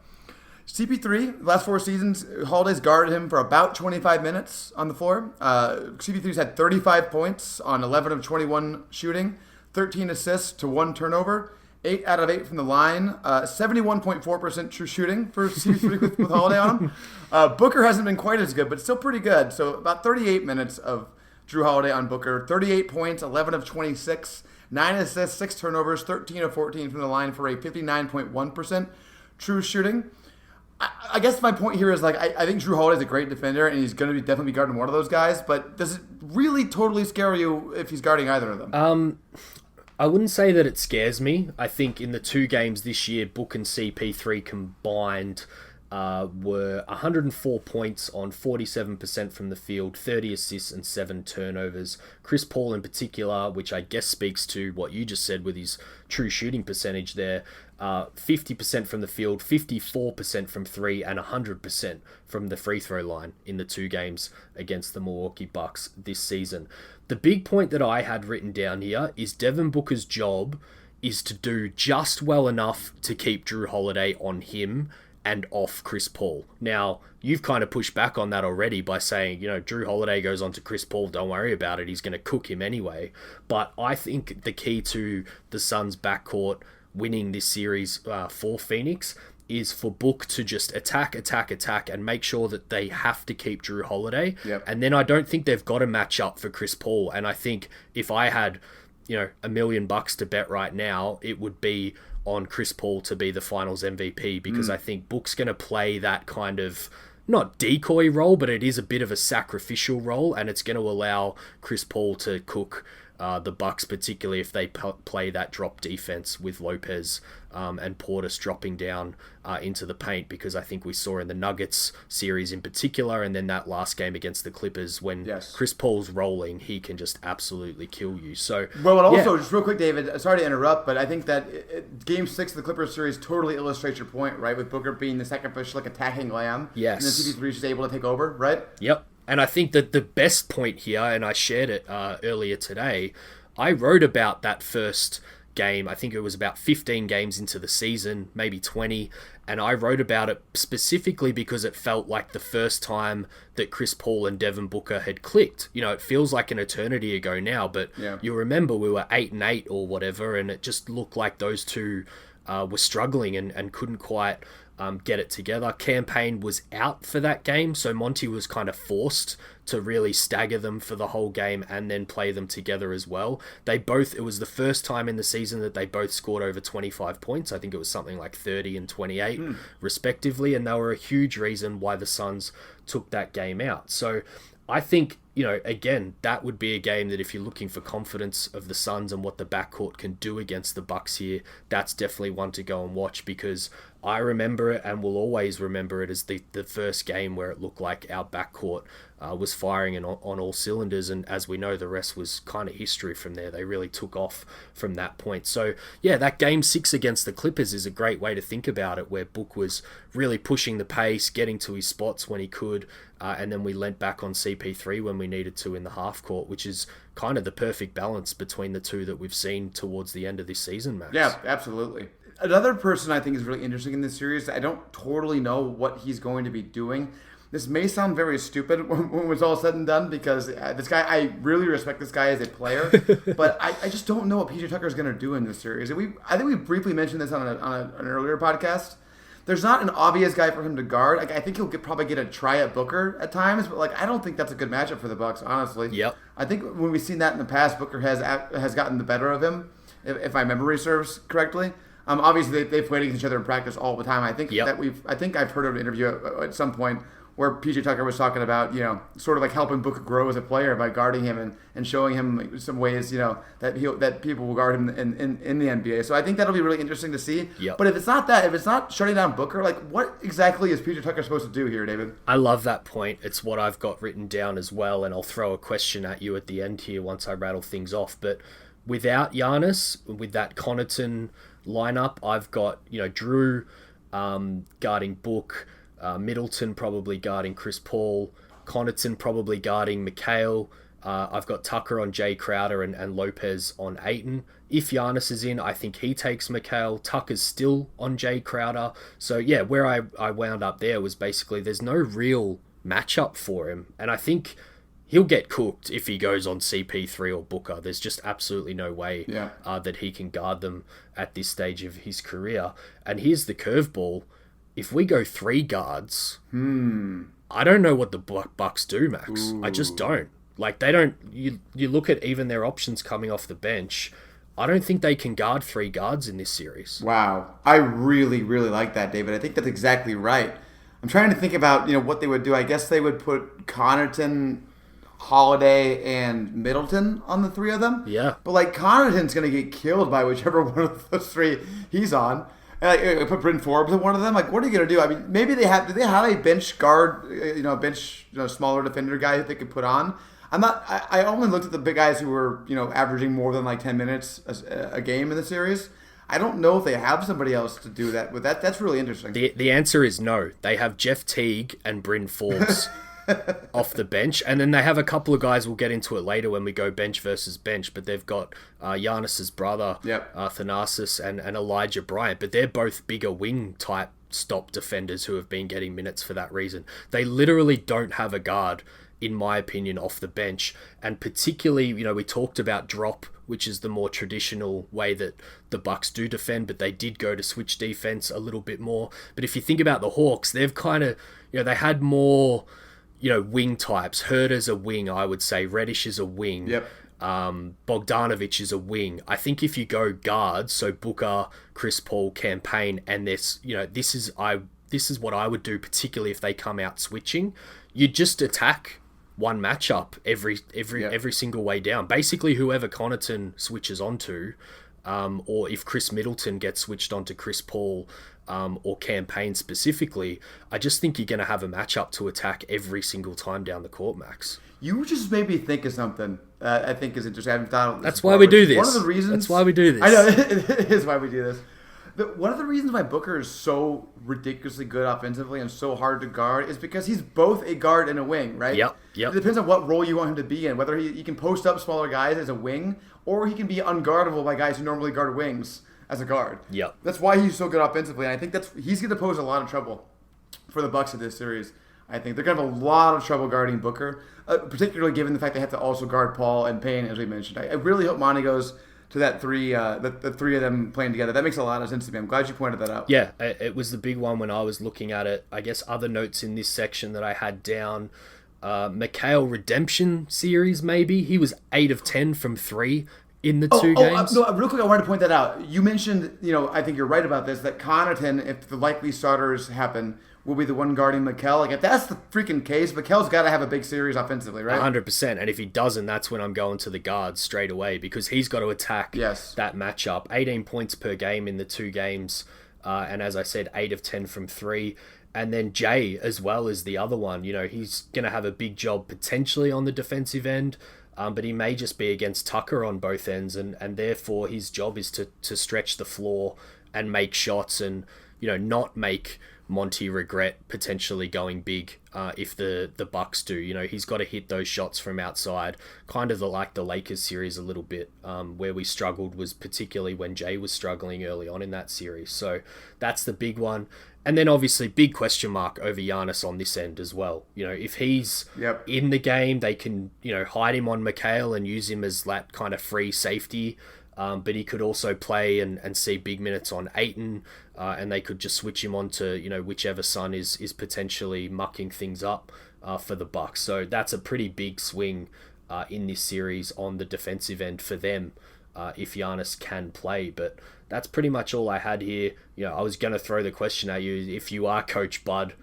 CP3, last 4 seasons, Holiday's guarded him for about 25 minutes on the floor. CP3's had 35 points on 11 of 21 shooting, 13 assists to 1 turnover, 8 out of 8 from the line, 71.4% true shooting for CP3 with Holiday on him. Booker hasn't been quite as good, but still pretty good. So about 38 minutes of Drew Holiday on Booker, 38 points, 11 of 26, 9 assists, 6 turnovers, 13 of 14 from the line for a 59.1% true shooting. I guess my point here is, like, I think Drew Holiday's a great defender, and he's going to definitely be guarding one of those guys, but does it really totally scare you if he's guarding either of them? I wouldn't say that it scares me. I think in the 2 games this year, Book and CP3 combined were 104 points on 47% from the field, 30 assists and 7 turnovers. Chris Paul in particular, which I guess speaks to what you just said with his true shooting percentage there, 50% from the field, 54% from 3, and 100% from the free throw line in the 2 games against the Milwaukee Bucks this season. The big point that I had written down here is Devin Booker's job is to do just well enough to keep Drew Holiday on him and off Chris Paul. Now, you've kind of pushed back on that already by saying, Drew Holiday goes on to Chris Paul, don't worry about it, he's going to cook him anyway. But I think the key to the Suns' backcourt winning this series for Phoenix is for Book to just attack, and make sure that they have to keep Drew Holiday. Yep. And then I don't think they've got to match up for Chris Paul. And I think if I had, $1 million to bet right now, it would be on Chris Paul to be the finals MVP, because I think Book's going to play that kind of, not decoy role, but it is a bit of a sacrificial role, and it's going to allow Chris Paul to cook the Bucks, particularly if they play that drop defense with Lopez and Portis dropping down into the paint, because I think we saw in the Nuggets series in particular, and then that last game against the Clippers, when Chris Paul's rolling, he can just absolutely kill you. So, well, and also, just real quick, David, sorry to interrupt, but I think that Game 6 of the Clippers series totally illustrates your point, right? With Booker being the sacrificial, attacking lamb. Yes. And then CP3 is just able to take over, right? Yep. And I think that the best point here, and I shared it earlier today, I wrote about that first game. I think it was about 15 games into the season, maybe 20. And I wrote about it specifically because it felt like the first time that Chris Paul and Devin Booker had clicked. It feels like an eternity ago now, but you remember we were 8-8 or whatever, and it just looked like those two were struggling and couldn't quite get it together. Campaign was out for that game, so Monty was kind of forced to really stagger them for the whole game and then play them together as well. It was the first time in the season that they both scored over 25 points. I think it was something like 30 and 28 respectively, and they were a huge reason why the Suns took that game out. So I think, again, that would be a game that if you're looking for confidence of the Suns and what the backcourt can do against the Bucks here, that's definitely one to go and watch, because I remember it and will always remember it as the first game where it looked like our backcourt was firing on all cylinders, and as we know, the rest was kind of history from there. They really took off from that point. So yeah, that Game 6 against the Clippers is a great way to think about it, where Book was really pushing the pace, getting to his spots when he could, and then we leant back on CP3 when we needed to in the half court, which is kind of the perfect balance between the two that we've seen towards the end of this season, Max. Yeah, absolutely. Another person I think is really interesting in this series, I don't totally know what he's going to be doing. This may sound very stupid when it's all said and done, because this guy, I really respect this guy as a player, but I just don't know what PJ Tucker is going to do in this series. I think we briefly mentioned this on an earlier podcast. There's not an obvious guy for him to guard. I think he'll probably get a try at Booker at times, but I don't think that's a good matchup for the Bucks, honestly. Yep. I think when we've seen that in the past, Booker has gotten the better of him, if my memory serves correctly. Obviously, they've played against each other in practice all the time. I think I've heard of an interview at some point where PJ Tucker was talking about, sort of like helping Booker grow as a player by guarding him and showing him some ways, that people will guard him in the NBA. So I think that'll be really interesting to see. Yep. But if it's not that, if it's not shutting down Booker, what exactly is PJ Tucker supposed to do here, David? I love that point. It's what I've got written down as well, and I'll throw a question at you at the end here once I rattle things off. But without Giannis, with that Connaughton lineup, I've got Drew guarding Book, Middleton probably guarding Chris Paul, Connaughton probably guarding Mikal, I've got Tucker on Jay Crowder and Lopez on Ayton. If Giannis is in, I think he takes Mikal. Tucker's still on Jay Crowder. So yeah, where I wound up there was basically there's no real matchup for him. And I think he'll get cooked if he goes on CP3 or Booker. There's just absolutely no way that he can guard them at this stage of his career. And here's the curveball. If we go 3 guards, I don't know what the Bucks do, Max. I just don't. Like, they don't... You look at even their options coming off the bench, I don't think they can guard 3 guards in this series. Wow. I really, really like that, David. I think that's exactly right. I'm trying to think about, what they would do. I guess they would put Connaughton, Holiday, and Middleton on the 3 of them. Yeah. But, Connaughton's going to get killed by whichever one of those 3 he's on. And put Bryn Forbes in one of them. What are you going to do? I mean, maybe do they have a bench guard, smaller defender guy that they could put on? I only looked at the big guys who were, averaging more than 10 minutes a game in the series. I don't know if they have somebody else to do that, but that's really interesting. The answer is no. They have Jeff Teague and Bryn Forbes off the bench, and then they have a couple of guys, we'll get into it later when we go bench versus bench, but they've got Giannis's brother, Thanasis, and Elijah Bryant, but they're both bigger wing type stop defenders who have been getting minutes for that reason. They literally don't have a guard, in my opinion, off the bench. And particularly, we talked about drop, which is the more traditional way that the Bucks do defend, but they did go to switch defense a little bit more. But if you think about the Hawks, they've kind of, they had more, wing types. Herter's a wing, I would say. Reddish is a wing. Yep. Bogdanovic is a wing. I think if you go guards, so Booker, Chris Paul, Campaign, and this is what I would do, particularly if they come out switching. You just attack one matchup every single way down. Basically, whoever Connaughton switches onto, or if Chris Middleton gets switched onto Chris Paul, or Campaign specifically, I just think you're going to have a matchup to attack every single time down the court, Max. You just made me think of something I think is interesting. I haven't thought of this. That's why we do this. One of the reasons. That's why we do this. I know, it is why we do this. One of the reasons why Booker is so ridiculously good offensively and so hard to guard is because he's both a guard and a wing, right? Yep. It depends on what role you want him to be in, whether he can post up smaller guys as a wing, or he can be unguardable by guys who normally guard wings as a guard. Yep. That's why he's so good offensively, and I think he's going to pose a lot of trouble for the Bucks in this series. I think they're going to have a lot of trouble guarding Booker, particularly given the fact they have to also guard Paul and Payne, as we mentioned. I really hope Monty goes to that 3, the 3 of them playing together. That makes a lot of sense to me. I'm glad you pointed that out. Yeah, it was the big one when I was looking at it. I guess other notes in this section that I had down, Mikal redemption series maybe. He was 8 of 10 from 3 in the 2 games. No, real quick, I wanted to point that out. You mentioned, I think you're right about this, that Connaughton, if the likely starters happen, will be the one guarding Mikal. If that's the freaking case, Mikal's got to have a big series offensively, right? 100%. And if he doesn't, that's when I'm going to the guards straight away because he's got to attack that matchup. 18 points per game in the 2 games. And as I said, 8 of 10 from 3. And then Jay as well as the other one. He's going to have a big job potentially on the defensive end. But he may just be against Tucker on both ends. And therefore, his job is to stretch the floor and make shots and, not make Monty regret potentially going big if the Bucks do. He's got to hit those shots from outside, kind of like the Lakers series a little bit, where we struggled was particularly when Jay was struggling early on in that series. So that's the big one. And then obviously big question mark over Giannis on this end as well. If he's in the game, they can, hide him on Mikal and use him as that kind of free safety. But he could also play and see big minutes on Ayton, and they could just switch him on to, whichever son is potentially mucking things up for the Bucks. So that's a pretty big swing in this series on the defensive end for them if Giannis can play. But that's pretty much all I had here. I was going to throw the question at you. If you are Coach Bud,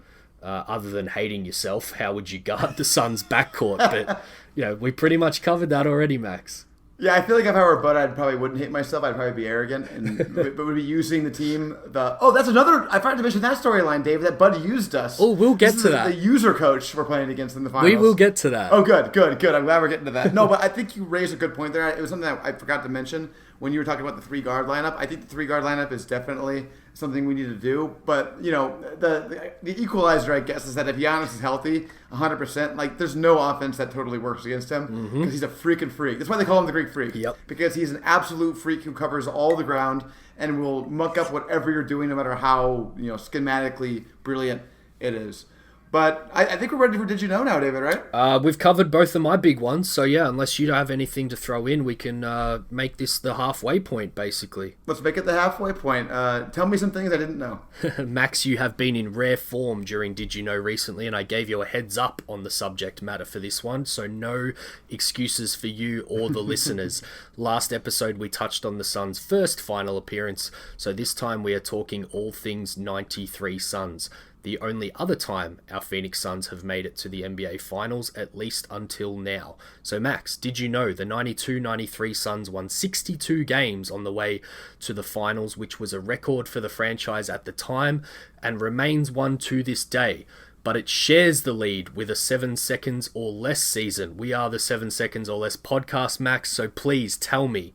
other than hating yourself, how would you guard the Suns' backcourt? But, we pretty much covered that already, Max. Yeah, I feel like if I were Bud, I probably wouldn't hate myself. I'd probably be arrogant, but would be using the team. That's another. I forgot to mention that storyline, Dave. That Bud used us. Oh, we'll get to that. The user coach we're playing against in the finals. We will get to that. Oh, good. I'm glad we're getting to that. No, but I think you raised a good point there. It was something that I forgot to mention when you were talking about the 3-guard lineup. I think the 3-guard lineup is definitely something we need to do. But, the equalizer, I guess, is that if Giannis is healthy 100%, like, there's no offense that totally works against him because he's a freaking freak. That's why they call him the Greek Freak. Yep. Because he's an absolute freak who covers all the ground and will muck up whatever you're doing, no matter how, schematically brilliant it is. But I think we're ready for Did You Know now, David, right? We've covered both of my big ones, so yeah, unless you don't have anything to throw in, we can make this the halfway point, basically. Let's make it the halfway point. Tell me some things I didn't know. Max, you have been in rare form during Did You Know recently, and I gave you a heads up on the subject matter for this one, so no excuses for you or the listeners. Last episode, we touched on the Suns' first final appearance, so this time we are talking all things 93 Suns. The only other time our Phoenix Suns have made it to the NBA Finals, at least until now. So Max, did you know the 92-93 Suns won 62 games on the way to the Finals, which was a record for the franchise at the time and remains one to this day? But it shares the lead with a 7 seconds or less season. We are the 7 seconds or less podcast, Max, so please tell me,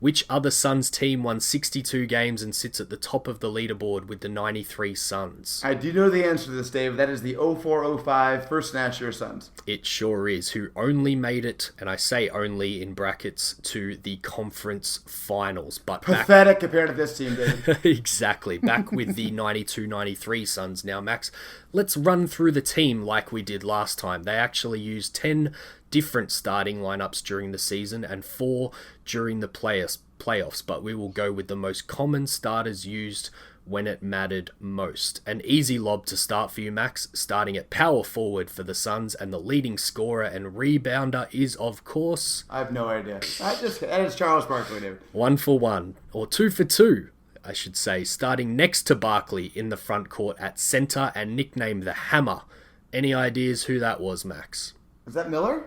which other Suns team won 62 games and sits at the top of the leaderboard with the 93 Suns? I do know the answer to this, Dave. That is the 04-05 First Nash Suns. It sure is, who only made it, and I say only in brackets, to the conference finals. But pathetic compared to this team, Dave. Exactly. Back with the 92-93 Suns now, Max. Let's run through the team like we did last time. They actually used 10 different starting lineups during the season and 4 during the playoffs, but we will go with the most common starters used when it mattered most. An easy lob to start for you, Max, starting at power forward for the Suns, and the leading scorer and rebounder is, of course... I have no idea. That is Charles Barkley, dude. 1 for 1, or 2 for 2, I should say, starting next to Barkley in the front court at center and nicknamed the Hammer. Any ideas who that was, Max? Is that Miller?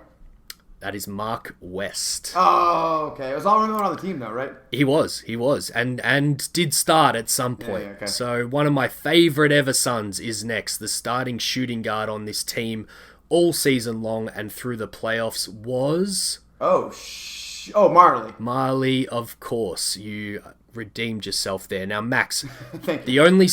That is Mark West. Oh, okay. It was all Miller on the team, though, right? He was, and did start at some point. Yeah, okay. So one of my favorite ever Suns is next. The starting shooting guard on this team all season long and through the playoffs was... Marley. Marley, of course. You redeemed yourself there. Now, Max, Thank you. the only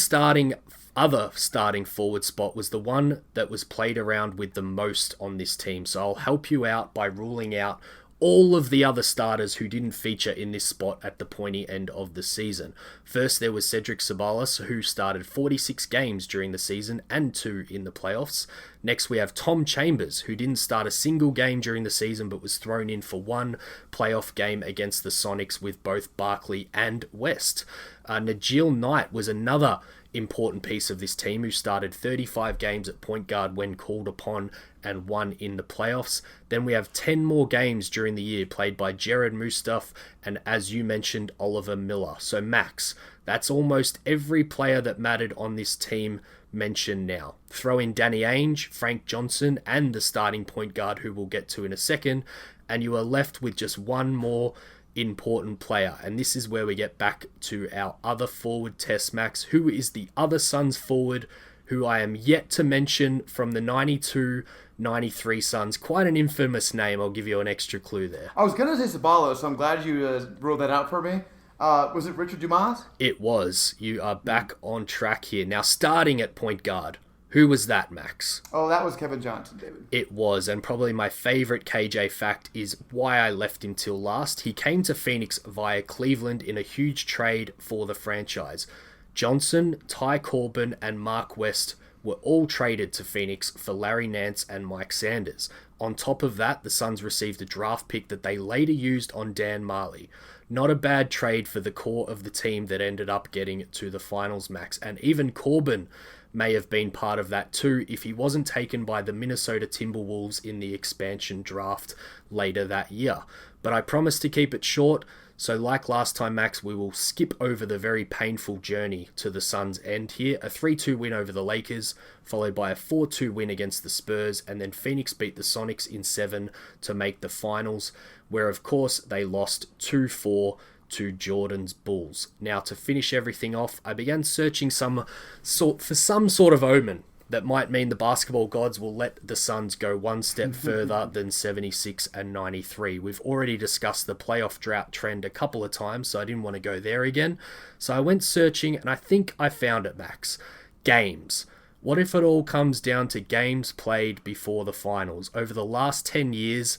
other starting forward spot was the one that was played around with the most on this team. So I'll help you out by ruling out all of the other starters who didn't feature in this spot at the pointy end of the season. First, there was Cedric Ceballos, who started 46 games during the season and 2 in the playoffs. Next, we have Tom Chambers, who didn't start a single game during the season but was thrown in for 1 playoff game against the Sonics with both Barkley and West. Najil Knight was another important piece of this team who started 35 games at point guard when called upon and 1 in the playoffs. Then we have 10 more games during the year played by Jared Mustaf and, as you mentioned, Oliver Miller. So Max, that's almost every player that mattered on this team mentioned now. Throw in Danny Ainge, Frank Johnson, and the starting point guard who we'll get to in a second, and you are left with just 1 more important player. And this is where we get back to our other forward test, Max. Who is the other Suns forward who I am yet to mention from the 92-93 Suns? Quite an infamous name. I'll give you an extra clue there. I was going to say Ceballos, so I'm glad you ruled that out for me. Was it Richard Dumas? It was. You are back on track here. Now, starting at point guard, who was that, Max? Oh, that was Kevin Johnson, David. It was, and probably my favorite KJ fact is why I left him till last. He came to Phoenix via Cleveland in a huge trade for the franchise. Johnson, Ty Corbin, and Mark West were all traded to Phoenix for Larry Nance and Mike Sanders. On top of that, the Suns received a draft pick that they later used on Dan Marley. Not a bad trade for the core of the team that ended up getting to the finals, Max. And even Corbin may have been part of that too if he wasn't taken by the Minnesota Timberwolves in the expansion draft later that year. But I promise to keep it short, so like last time, Max, we will skip over the very painful journey to the Suns' end here. A 3-2 win over the Lakers, followed by a 4-2 win against the Spurs, and then Phoenix beat the Sonics in 7 to make the finals, where of course they lost 2-4 to Jordan's Bulls. Now, to finish everything off, I began searching for some sort of omen that might mean the basketball gods will let the Suns go one step further than 76 and 93. We've already discussed the playoff drought trend a couple of times, so I didn't want to go there again. So I went searching, and I think I found it, Max. Games. What if it all comes down to games played before the finals? Over the last 10 years,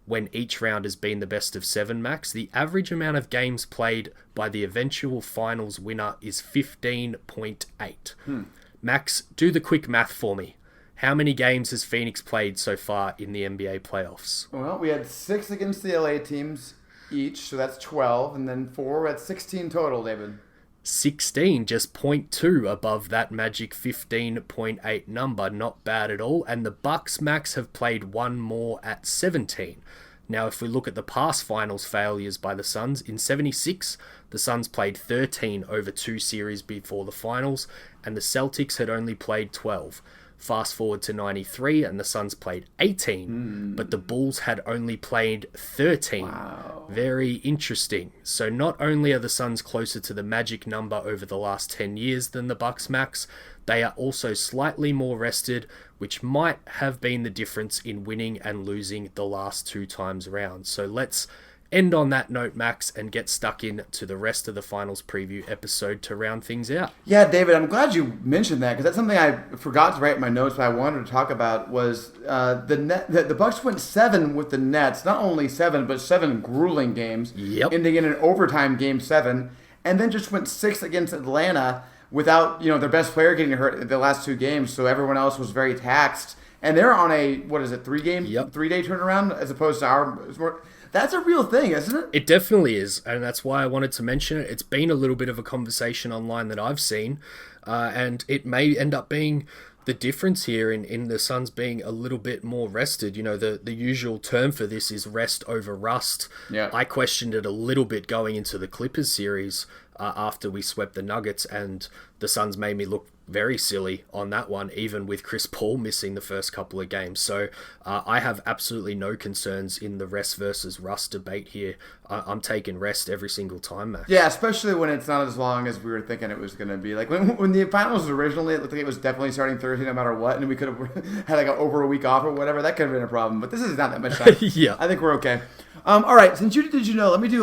when each round has been the best of 7, Max, the average amount of games played by the eventual finals winner is 15.8. Max, do the quick math for me. How many games has Phoenix played so far in the NBA playoffs? Well, we had 6 against the LA teams each, so that's 12, and then 4. That's 16 total, David. 16, just 0.2 above that magic 15.8 number. Not bad at all. And the Bucks, Max, have played one more at 17. Now, if we look at the past finals failures by the Suns, in 76, the Suns played 13 over 2 series before the finals, and the Celtics had only played 12. Fast forward to 93, and the Suns played 18, but the Bulls had only played 13. Wow. Very interesting. So not only are the Suns closer to the magic number over the last 10 years than the Bucks, Max, they are also slightly more rested, which might have been the difference in winning and losing the last 2 times around. So let's end on that note, Max, and get stuck in to the rest of the finals preview episode to round things out. Yeah, David, I'm glad you mentioned that because that's something I forgot to write in my notes, but I wanted to talk about was the Bucks went 7 with the Nets. Not only 7, but 7 grueling games, ending in an overtime game 7, and then just went 6 against Atlanta without their best player getting hurt in the last 2 games. So everyone else was very taxed, and they're on a 3-day turnaround as opposed to our. That's a real thing, isn't it? It definitely is, and that's why I wanted to mention it. It's been a little bit of a conversation online that I've seen, and it may end up being the difference here in the Suns being a little bit more rested. The usual term for this is rest over rust. Yeah. I questioned it a little bit going into the Clippers series after we swept the Nuggets, and the Suns made me look very silly on that one, even with Chris Paul missing the first couple of games. So I have absolutely no concerns in the rest versus rust debate here. I'm taking rest every single time, Max. Yeah, especially when it's not as long as we were thinking it was going to be. Like when the finals was originally, it looked like it was definitely starting Thursday no matter what, and we could have had over a week off or whatever. That could have been a problem, but this is not that much time. Yeah. I think we're okay. All right, since did you know, let me do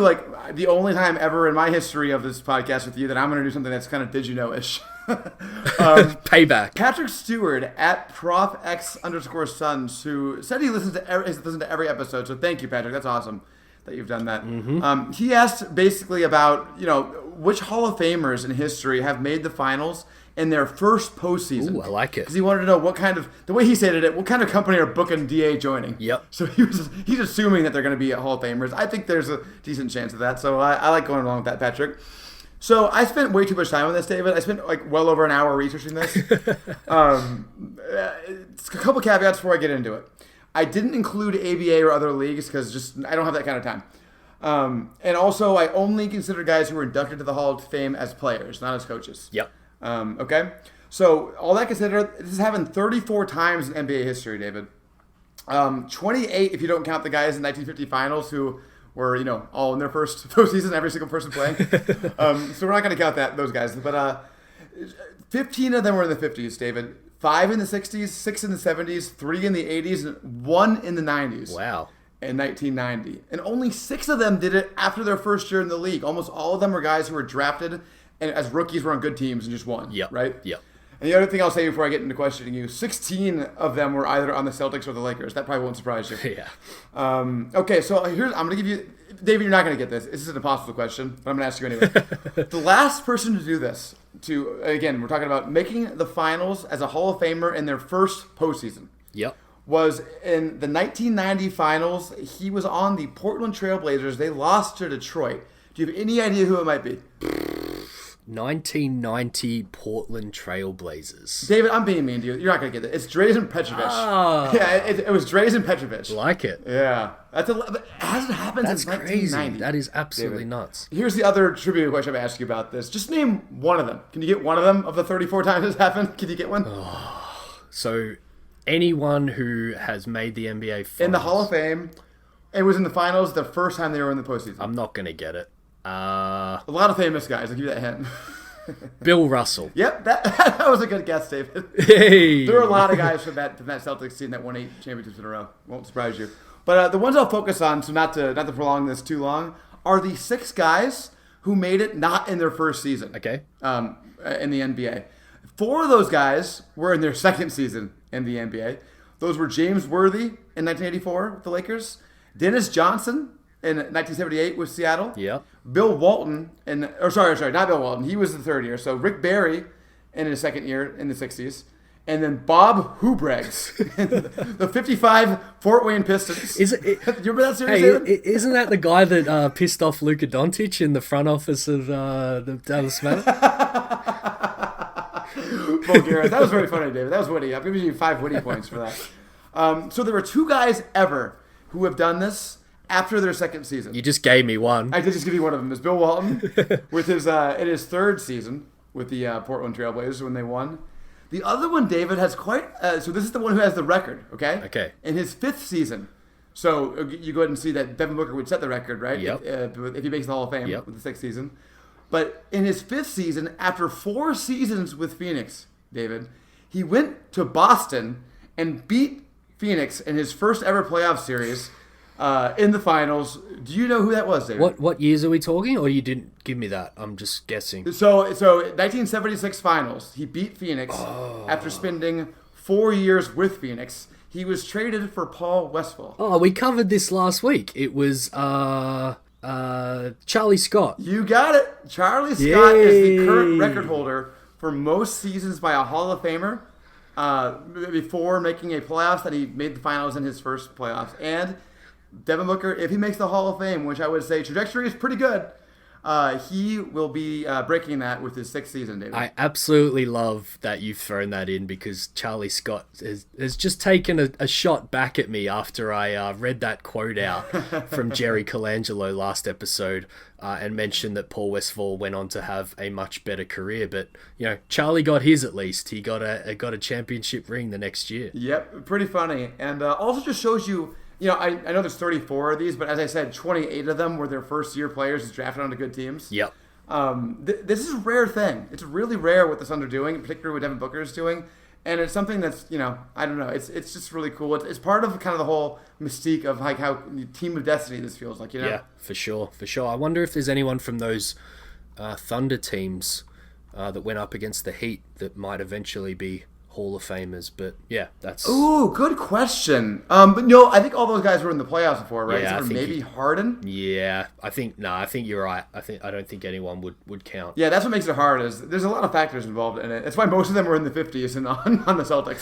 the only time ever in my history of this podcast with you that I'm going to do something that's kind of did you know-ish. Payback. Patrick Stewart at ProfX_Suns, who said he listens to every episode. So thank you, Patrick. That's awesome that you've done that. Mm-hmm. He asked basically about which Hall of Famers in history have made the finals in their first postseason. Ooh, I like it. Because he wanted to know the way he stated it, what kind of company are Book and DA joining? Yep. So he's assuming that they're going to be Hall of Famers. I think there's a decent chance of that. So I like going along with that, Patrick. So I spent way too much time on this, David. I spent well over an hour researching this. It's a couple caveats before I get into it. I didn't include ABA or other leagues because I don't have that kind of time. And also, I only consider guys who were inducted to the Hall of Fame as players, not as coaches. Yep. Okay? So all that considered, this has happened 34 times in NBA history, David. 28 if you don't count the guys in 1950 finals who were, all in their first postseason, every single person playing. So we're not going to count those guys. But 15 of them were in the 50s, David. 5 in the 60s, 6 in the 70s, 3 in the 80s, and 1 in the 90s. Wow. In 1990. And only 6 of them did it after their first year in the league. Almost all of them were guys who were drafted and as rookies were on good teams and just won. Yep. Right? Yep. And the other thing I'll say before I get into questioning you, 16 of them were either on the Celtics or the Lakers. That probably won't surprise you. Yeah. Okay, so I'm going to give you... David, you're not going to get this. This is an impossible question, but I'm going to ask you anyway. The last person to do this, again, we're talking about making the finals as a Hall of Famer in their first postseason. Yep. Was in the 1990 finals. He was on the Portland Trail Blazers. They lost to Detroit. Do you have any idea who it might be? 1990 Portland Trail Blazers. David, I'm being mean to you. You're not going to get it. It's Drazen Petrovic. Ah. Yeah, it was Drazen Petrovic. Like it. Yeah. It hasn't happened That's since crazy. 1990. That is absolutely David. nuts. Here's the other trivia question I'm going to ask you about this. Just name one of them. Can you get one of them of the 34 times it's happened? Can you get one? So, anyone who has made the NBA finals. In the Hall of Fame, it was in the finals the first time they were in the postseason. I'm not going to get it. A lot of famous guys. I'll give you that hint. Bill Russell. Yep, that was a good guess, David. Hey. There were a lot of guys from that Celtics team that won 8 championships in a row. Won't surprise you. But the ones I'll focus on, so not to prolong this too long, are the 6 guys who made it not in their first season. Okay. In the NBA. 4 of those guys were in their second season in the NBA. Those were James Worthy in 1984 with the Lakers, Dennis Johnson in 1978 with Seattle. Yep. Bill Walton sorry, not Bill Walton. He was the third year. So Rick Barry in his second year in the 60s. And then Bob Hubregs, the 55 Fort Wayne Pistons. Is it, you remember that series, hey, David? isn't that the guy that pissed off Luka Doncic in the front office of the Dallas Mavericks? Bulgaria. That was very funny, David. That was witty. I'm giving you 5 witty points for that. So there were 2 guys ever who have done this after their second season. You just gave me one. I did just give you one of them. It's Bill Walton with his in his third season with the Portland Trailblazers when they won. The other one, David, has quite... so this is the one who has the record, okay? Okay. In his 5th season. So you go ahead and see that Devin Booker would set the record, right? Yep. If he makes the Hall of Fame Yep. with the 6th season. But in his 5th season, after 4 seasons with Phoenix, David, he went to Boston and beat Phoenix in his first ever playoff series in the finals. Do you know who that was, David? What years are we talking? Or you didn't give me that? I'm just guessing. So 1976 finals, he beat Phoenix after spending 4 years with Phoenix. He was traded for Paul Westphal. Oh, we covered this last week. It was Charlie Scott. You got it. Charlie Scott is the Yay. current record holder for most seasons by a Hall of Famer before making a playoffs that he made the finals in his first playoffs. And Devin Booker, if he makes the Hall of Fame, which I would say trajectory is pretty good, he will be breaking that with his 6th season, David. I absolutely love that you've thrown that in because Charlie Scott has just taken a shot back at me after I read that quote out from Jerry Colangelo last episode and mentioned that Paul Westphal went on to have a much better career. But, you know, Charlie got his at least. He got a championship ring the next year. Yep, pretty funny. And also just shows you... You know, I know there's 34 of these, but as I said, 28 of them were their first-year players who's drafted onto good teams. Yep. This is a rare thing. It's really rare what the Suns are doing, particularly what Devin Booker is doing. And it's something that's, you know, I don't know. It's just really cool. It's part of kind of the whole mystique of like how team of destiny this feels like, you know? Yeah, for sure. I wonder if there's anyone from those Thunder teams that went up against the Heat that might eventually be Hall of Famers, but yeah, that's... Ooh, good question. But no, I think all those guys were in the playoffs before, right? Yeah, So I think maybe Harden? Yeah, I think you're right. I don't think anyone would count. Yeah, that's what makes it hard. Is there's a lot of factors involved in it. That's why most of them were in the 50s and on the Celtics.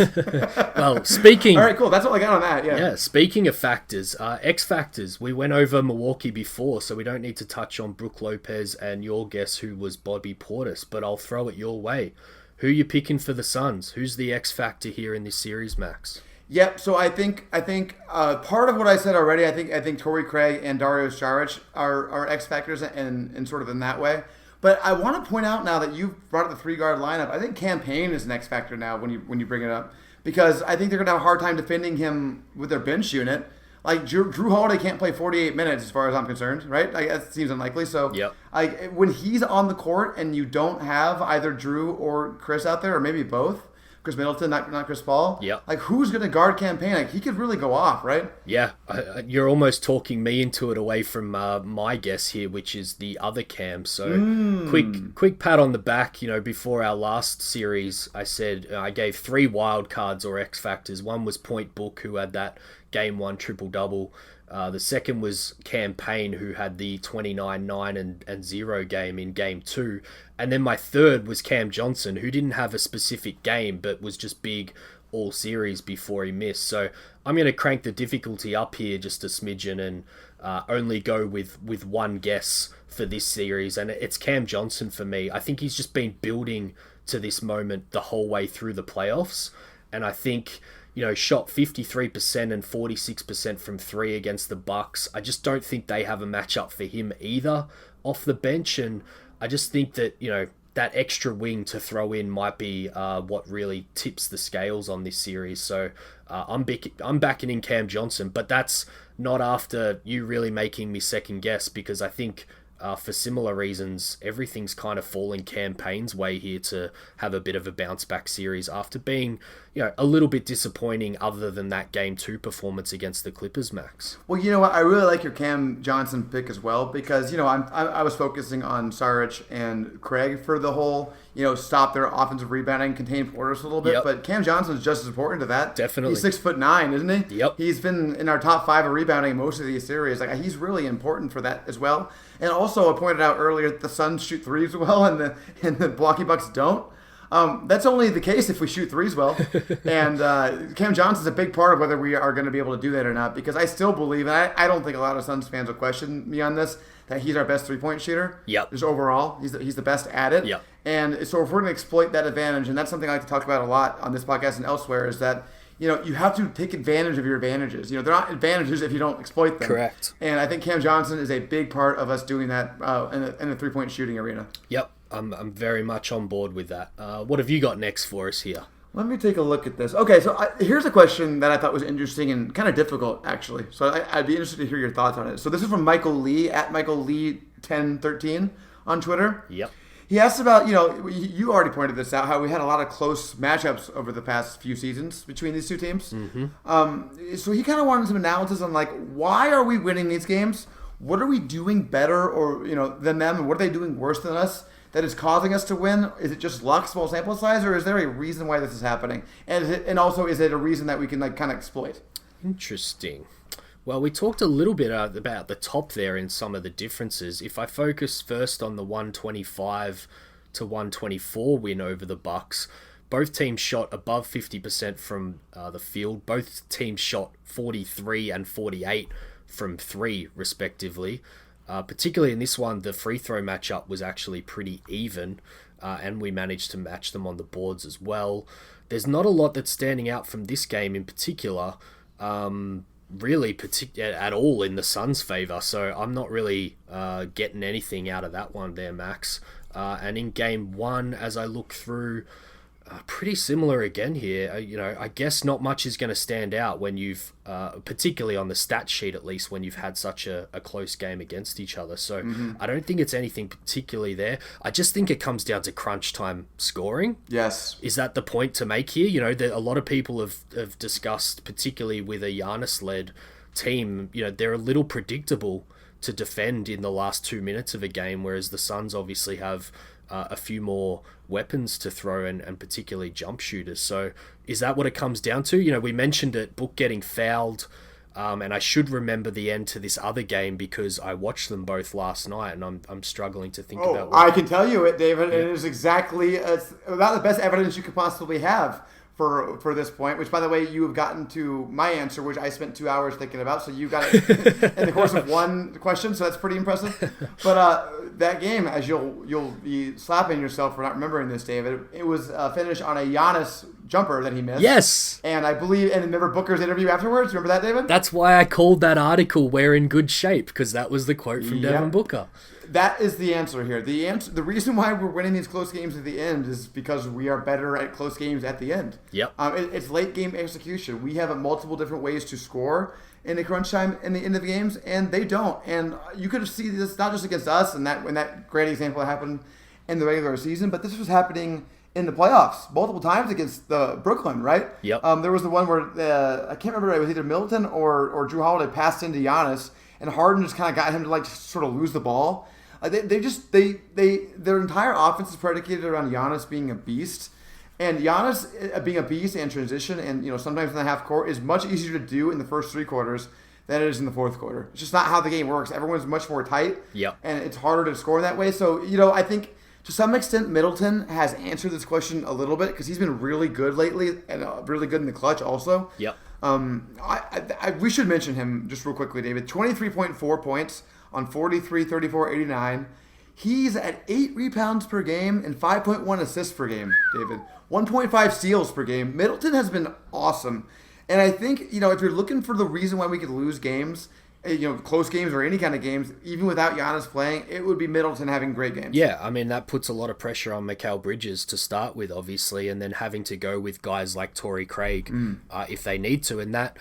Well, speaking... All right, cool. That's all I got on that, yeah. Yeah, speaking of factors, X factors, we went over Milwaukee before, so we don't need to touch on Brook Lopez and your guess who was Bobby Portis, but I'll throw it your way. Who you picking for the Suns? Who's the X factor here in this series, Max? Yep. So I think part of what I said already. I think Torrey Craig and Dario Saric are X factors and sort of in that way. But I want to point out now that you've brought up the 3-guard lineup. I think Cam Payne is an X factor now when you bring it up because I think they're gonna have a hard time defending him with their bench unit. Like Drew Holiday can't play 48 minutes as far as I'm concerned, right? Like that seems unlikely. So, yep. When he's on the court and you don't have either Drew or Chris out there, or maybe both, Chris Middleton, not Chris Paul. Yep. Like who's going to guard Cam Payne? Like he could really go off, right? Yeah, you're almost talking me into it away from my guess here, which is the other Cam. So quick pat on the back. You know, before our last series, I said I gave 3 wild cards or X factors. One was Point Book, who had that Game 1 triple-double. The second was Cam Payne, who had the 29, 9, and 0 game in Game 2. And then my third was Cam Johnson, who didn't have a specific game, but was just big all series before he missed. So I'm going to crank the difficulty up here just a smidgen and only go with one guess for this series. And it's Cam Johnson for me. I think he's just been building to this moment the whole way through the playoffs. And I think... You know, shot 53% and 46% from 3 against the Bucks. I just don't think they have a matchup for him either off the bench. And I just think that, you know, that extra wing to throw in might be what really tips the scales on this series. So I'm backing in Cam Johnson, but that's not after you really making me second guess because I think for similar reasons, everything's kind of falling Cam Payne's way here to have a bit of a bounce back series after being, a little bit disappointing other than that Game 2 performance against the Clippers, Max. Well, you know what? I really like your Cam Johnson pick as well because, I was focusing on Saric and Craig for the whole, stop their offensive rebounding, contain Portis a little bit. Yep. But Cam Johnson's just as important to that. Definitely. He's 6'9", isn't he? Yep. He's been in our top 5 of rebounding in most of these series. Like, he's really important for that as well. And also, I pointed out earlier that the Suns shoot threes well and the Milwaukee Bucks don't. That's only the case if we shoot threes well. And Cam Johnson's a big part of whether we are going to be able to do that or not, because I still believe, and I don't think a lot of Suns fans will question me on this, that he's our best three-point shooter. Yep. Just overall, he's the best at it. Yep. And so if we're going to exploit that advantage, and that's something I like to talk about a lot on this podcast and elsewhere, is that you have to take advantage of your advantages. They're not advantages if you don't exploit them. Correct. And I think Cam Johnson is a big part of us doing that in the three-point shooting arena. Yep. I'm very much on board with that. What have you got next for us here? Let me take a look at this. Okay, so here's a question that I thought was interesting and kind of difficult, actually. So I'd be interested to hear your thoughts on it. So this is from Michael Lee, at Michael Lee 1013 on Twitter. Yep. He asked about, you already pointed this out, how we had a lot of close matchups over the past few seasons between these two teams. Mm-hmm. So he kind of wanted some analysis on, why are we winning these games? What are we doing better than them? And what are they doing worse than us that is causing us to win? Is it just luck, small sample size, or is there a reason why this is happening? And also, is it a reason that we can kind of exploit? Interesting. Well, we talked a little bit about the top there in some of the differences. If I focus first on the 125 to 124 win over the Bucks, both teams shot above 50% from the field. Both teams shot 43 and 48 from 3, respectively. Particularly in this one, the free throw matchup was actually pretty even, and we managed to match them on the boards as well. There's not a lot that's standing out from this game in particular, really at all in the Suns' favor, so I'm not really getting anything out of that one there, Max. And in game 1, as I look through, pretty similar again here. I guess not much is going to stand out when you've, particularly on the stat sheet at least, when you've had such a close game against each other. So I don't think it's anything particularly there. I just think it comes down to crunch time scoring. Yes. Is that the point to make here? A lot of people have discussed, particularly with a Giannis-led team, they're a little predictable to defend in the last 2 minutes of a game, whereas the Suns obviously have a few more weapons to throw and particularly jump shooters. So is that what it comes down to? We mentioned it, Book getting fouled, and I should remember the end to this other game because I watched them both last night, and I'm struggling to think about. I can tell you it, David. Yeah. It is exactly about the best evidence you could possibly have for this point, which, by the way, you have gotten to my answer, which I spent 2 hours thinking about. So you got it in the course of one question, so that's pretty impressive. But that game, as you'll be slapping yourself for not remembering this, David, it was finished on a Giannis jumper that he missed. Yes. And I believe, and remember Booker's interview afterwards? Remember that, David? That's why I called that article "We're in good shape," because that was the quote from Devin Booker. That is the answer here. The reason why we're winning these close games at the end is because we are better at close games at the end. Yep. It's late game execution. We have multiple different ways to score in the crunch time in the end of the games, and they don't. And you could see this not just against us, and that when that great example happened in the regular season, but this was happening in the playoffs multiple times against Brooklyn, right? Yep. There was the one where I can't remember, it was either Middleton or Drew Holiday passed into Giannis, and Harden just kind of got him to sort of lose the ball. Their entire offense is predicated around Giannis being a beast, and Giannis being a beast and transition, and sometimes in the half court is much easier to do in the first 3 quarters than it is in the fourth quarter. It's just not how the game works. Everyone's much more tight, and it's harder to score in that way. So I think to some extent Middleton has answered this question a little bit because he's been really good lately and really good in the clutch also. Yep. We should mention him just real quickly, David. 23.4 points on 43, 34, 89. He's at 8 rebounds per game and 5.1 assists per game, David. 1.5 steals per game. Middleton has been awesome. And I think, if you're looking for the reason why we could lose games, close games or any kind of games, even without Giannis playing, it would be Middleton having great games. Yeah, I mean, that puts a lot of pressure on Mikal Bridges to start with, obviously, and then having to go with guys like Torrey Craig if they need to. And that,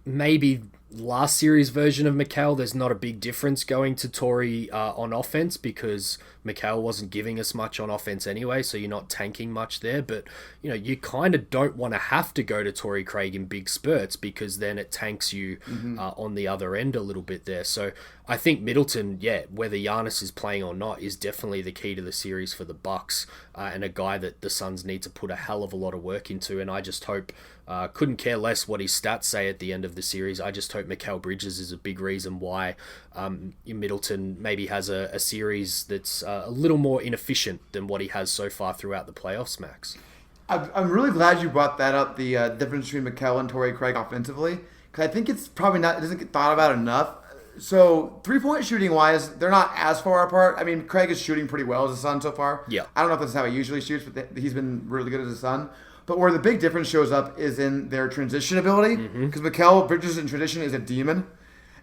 maybe last series version of Mikal, there's not a big difference going to Torrey on offense because Mikal wasn't giving us much on offense anyway, so you're not tanking much there. But, you kind of don't want to have to go to Torrey Craig in big spurts because then it tanks you on the other end a little bit there. So I think Middleton, whether Giannis is playing or not, is definitely the key to the series for the Bucks and a guy that the Suns need to put a hell of a lot of work into. And I just hope, couldn't care less what his stats say at the end of the series. I just hope Mikal Bridges is a big reason why Middleton maybe has a series that's a little more inefficient than what he has so far throughout the playoffs, Max. I'm really glad you brought that up, the difference between Mikal and Torrey Craig offensively, because I think it's probably it doesn't get thought about enough. So 3-point shooting wise, they're not as far apart. I mean, Craig is shooting pretty well as a Sun so far. Yeah. I don't know if that's how he usually shoots, but he's been really good as a Sun. But where the big difference shows up is in their transition ability, because Mikal Bridges in transition is a demon,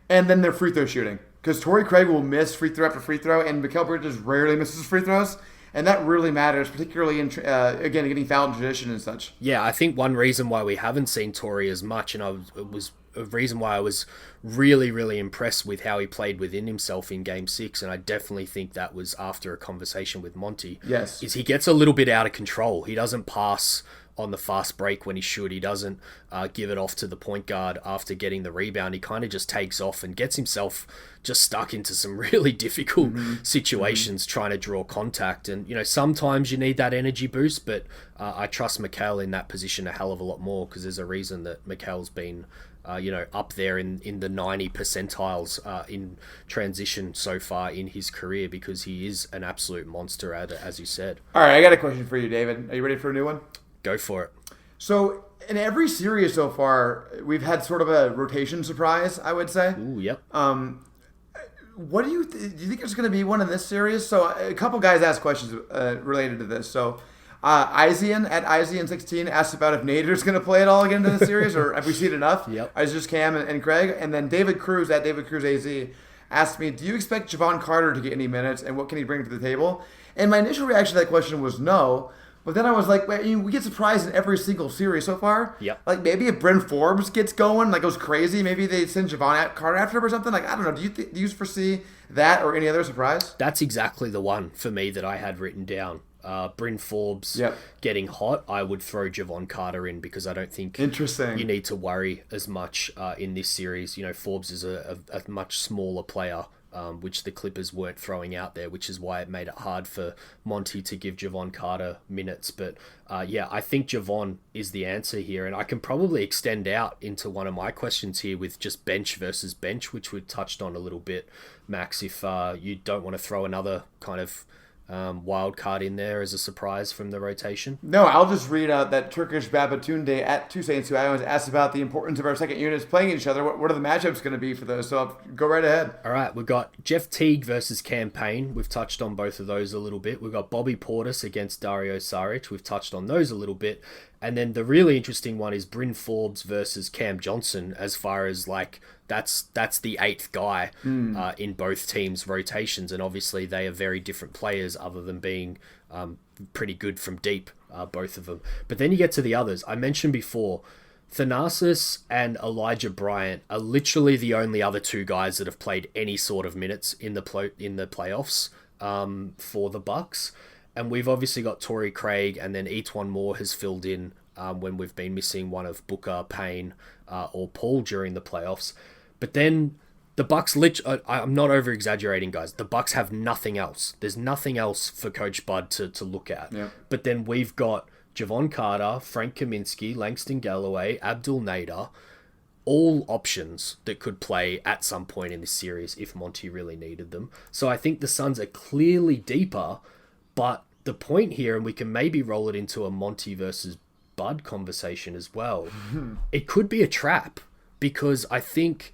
and then their free throw shooting. Because Torrey Craig will miss free throw after free throw, and Mikal Bridges rarely misses free throws. And that really matters, particularly in, again, getting fouled in transition and such. Yeah, I think one reason why we haven't seen Torrey as much, and it was a reason why I was really, really impressed with how he played within himself in Game 6, and I definitely think that was after a conversation with Monty, Yes. is he gets a little bit out of control. He doesn't pass on the fast break when he should. He doesn't give it off to the point guard after getting the rebound. He kind of just takes off and gets himself just stuck into some really difficult situations trying to draw contact. And, sometimes you need that energy boost, but I trust Mikal in that position a hell of a lot more because there's a reason that Mikal's been up there in the 90 percentiles in transition so far in his career because he is an absolute monster at it, as you said. All right, I got a question for you, David. Are you ready for a new one? Go for it. So in every series so far, we've had sort of a rotation surprise, I would say. Ooh, yep. What do you think there's going to be one in this series? So a couple guys asked questions related to this. So Isian at Isian16 asked about if Nader's going to play at all again in the series, or have we seen enough? Yep. It's just Cam and Craig. And then David Cruz at David Cruz AZ asked me, do you expect Javon Carter to get any minutes, and what can he bring to the table? And my initial reaction to that question was no. But then I was like, we get surprised in every single series so far. Yep. Like, maybe if Bryn Forbes gets going, goes crazy, maybe they send Javon Carter after him or something. I don't know. Do you foresee that or any other surprise? That's exactly the one for me that I had written down. Bryn Forbes getting hot, I would throw Javon Carter in because I don't think Interesting. you need to worry as much in this series. Forbes is a much smaller player. Which the Clippers weren't throwing out there, which is why it made it hard for Monty to give Javon Carter minutes. But I think Javon is the answer here. And I can probably extend out into one of my questions here with just bench versus bench, which we touched on a little bit, Max, if you don't want to throw another kind of wild card in there as a surprise from the rotation. No, I'll just read out that Turkish Babatunde at Two Saints Two Islands asked about the importance of our second units playing each other. What are the matchups going to be for those? So I'll go right ahead. All right, we've got Jeff Teague versus Cam Payne. We've touched on both of those a little bit. We've got Bobby Portis against Dario Saric. We've touched on those a little bit. And then the really interesting one is Bryn Forbes versus Cam Johnson, as far as that's the eighth guy in both teams' rotations. And obviously they are very different players other than being pretty good from deep, both of them. But then you get to the others. I mentioned before, Thanasis and Elijah Bryant are literally the only other two guys that have played any sort of minutes in the playoffs for the Bucks. And we've obviously got Torrey Craig, and then Etuan Moore has filled in when we've been missing one of Booker, Payne, or Paul during the playoffs. But then the Bucks, I'm not over-exaggerating, guys. The Bucks have nothing else. There's nothing else for Coach Bud to look at. Yep. But then we've got Javon Carter, Frank Kaminsky, Langston Galloway, Abdul Nader, all options that could play at some point in this series if Monty really needed them. So I think the Suns are clearly deeper, but the point here, and we can maybe roll it into a Monty versus Bud conversation as well, it could be a trap, because I think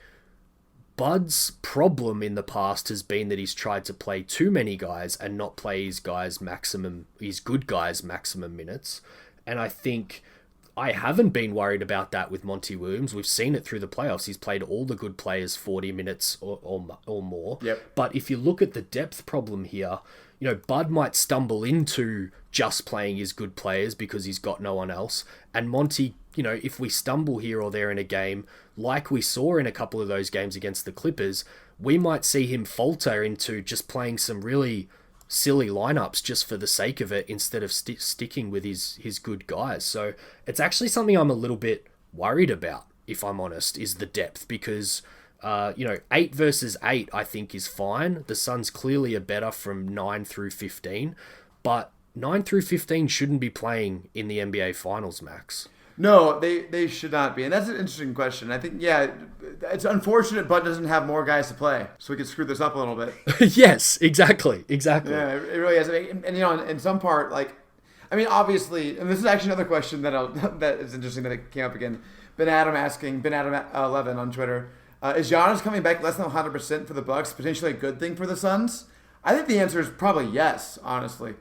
Bud's problem in the past has been that he's tried to play too many guys and not play his good guys maximum minutes. And I think I haven't been worried about that with Monty Williams. We've seen it through the playoffs. He's played all the good players 40 minutes or more. Yep. But if you look at the depth problem here, Bud might stumble into just playing his good players because he's got no one else. And Monty, if we stumble here or there in a game, like we saw in a couple of those games against the Clippers, we might see him falter into just playing some really silly lineups just for the sake of it instead of sticking with his good guys. So it's actually something I'm a little bit worried about, if I'm honest, is the depth, because 8 versus 8 I think is fine. The Suns clearly are better from 9 through 15, but 9 through 15 shouldn't be playing in the NBA Finals, Max. No, they should not be. And that's an interesting question. I think, it's unfortunate Bud doesn't have more guys to play, so we could screw this up a little bit. Yes, exactly. Yeah, it really is. And in some part, obviously, and this is actually another question that is interesting that it came up again. Ben Adam 11 on Twitter, is Giannis coming back less than 100% for the Bucks potentially a good thing for the Suns? I think the answer is probably yes, honestly.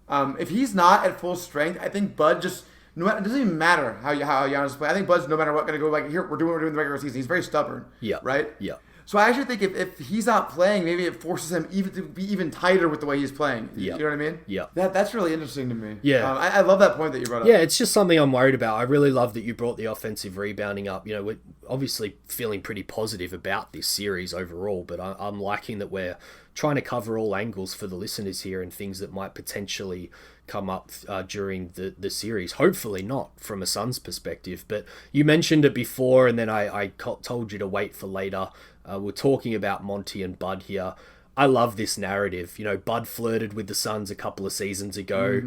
If he's not at full strength, I think Bud just... No, it doesn't even matter how Giannis plays. I think Bud's no matter what going to go here. We're doing what we're doing in the regular season. He's very stubborn. Yeah. Right. Yeah. So I actually think if he's not playing, maybe it forces him even to be even tighter with the way he's playing. Yeah. You know what I mean? Yeah. That's really interesting to me. Yeah. I love that point that you brought up. Yeah, it's just something I'm worried about. I really love that you brought the offensive rebounding up. We're obviously feeling pretty positive about this series overall, but I'm liking that we're trying to cover all angles for the listeners here and things that might potentially come up during the series. Hopefully not from a Suns perspective, but you mentioned it before and then I told you to wait for later. We're talking about Monty and Bud here. I love this narrative. Bud flirted with the Suns a couple of seasons ago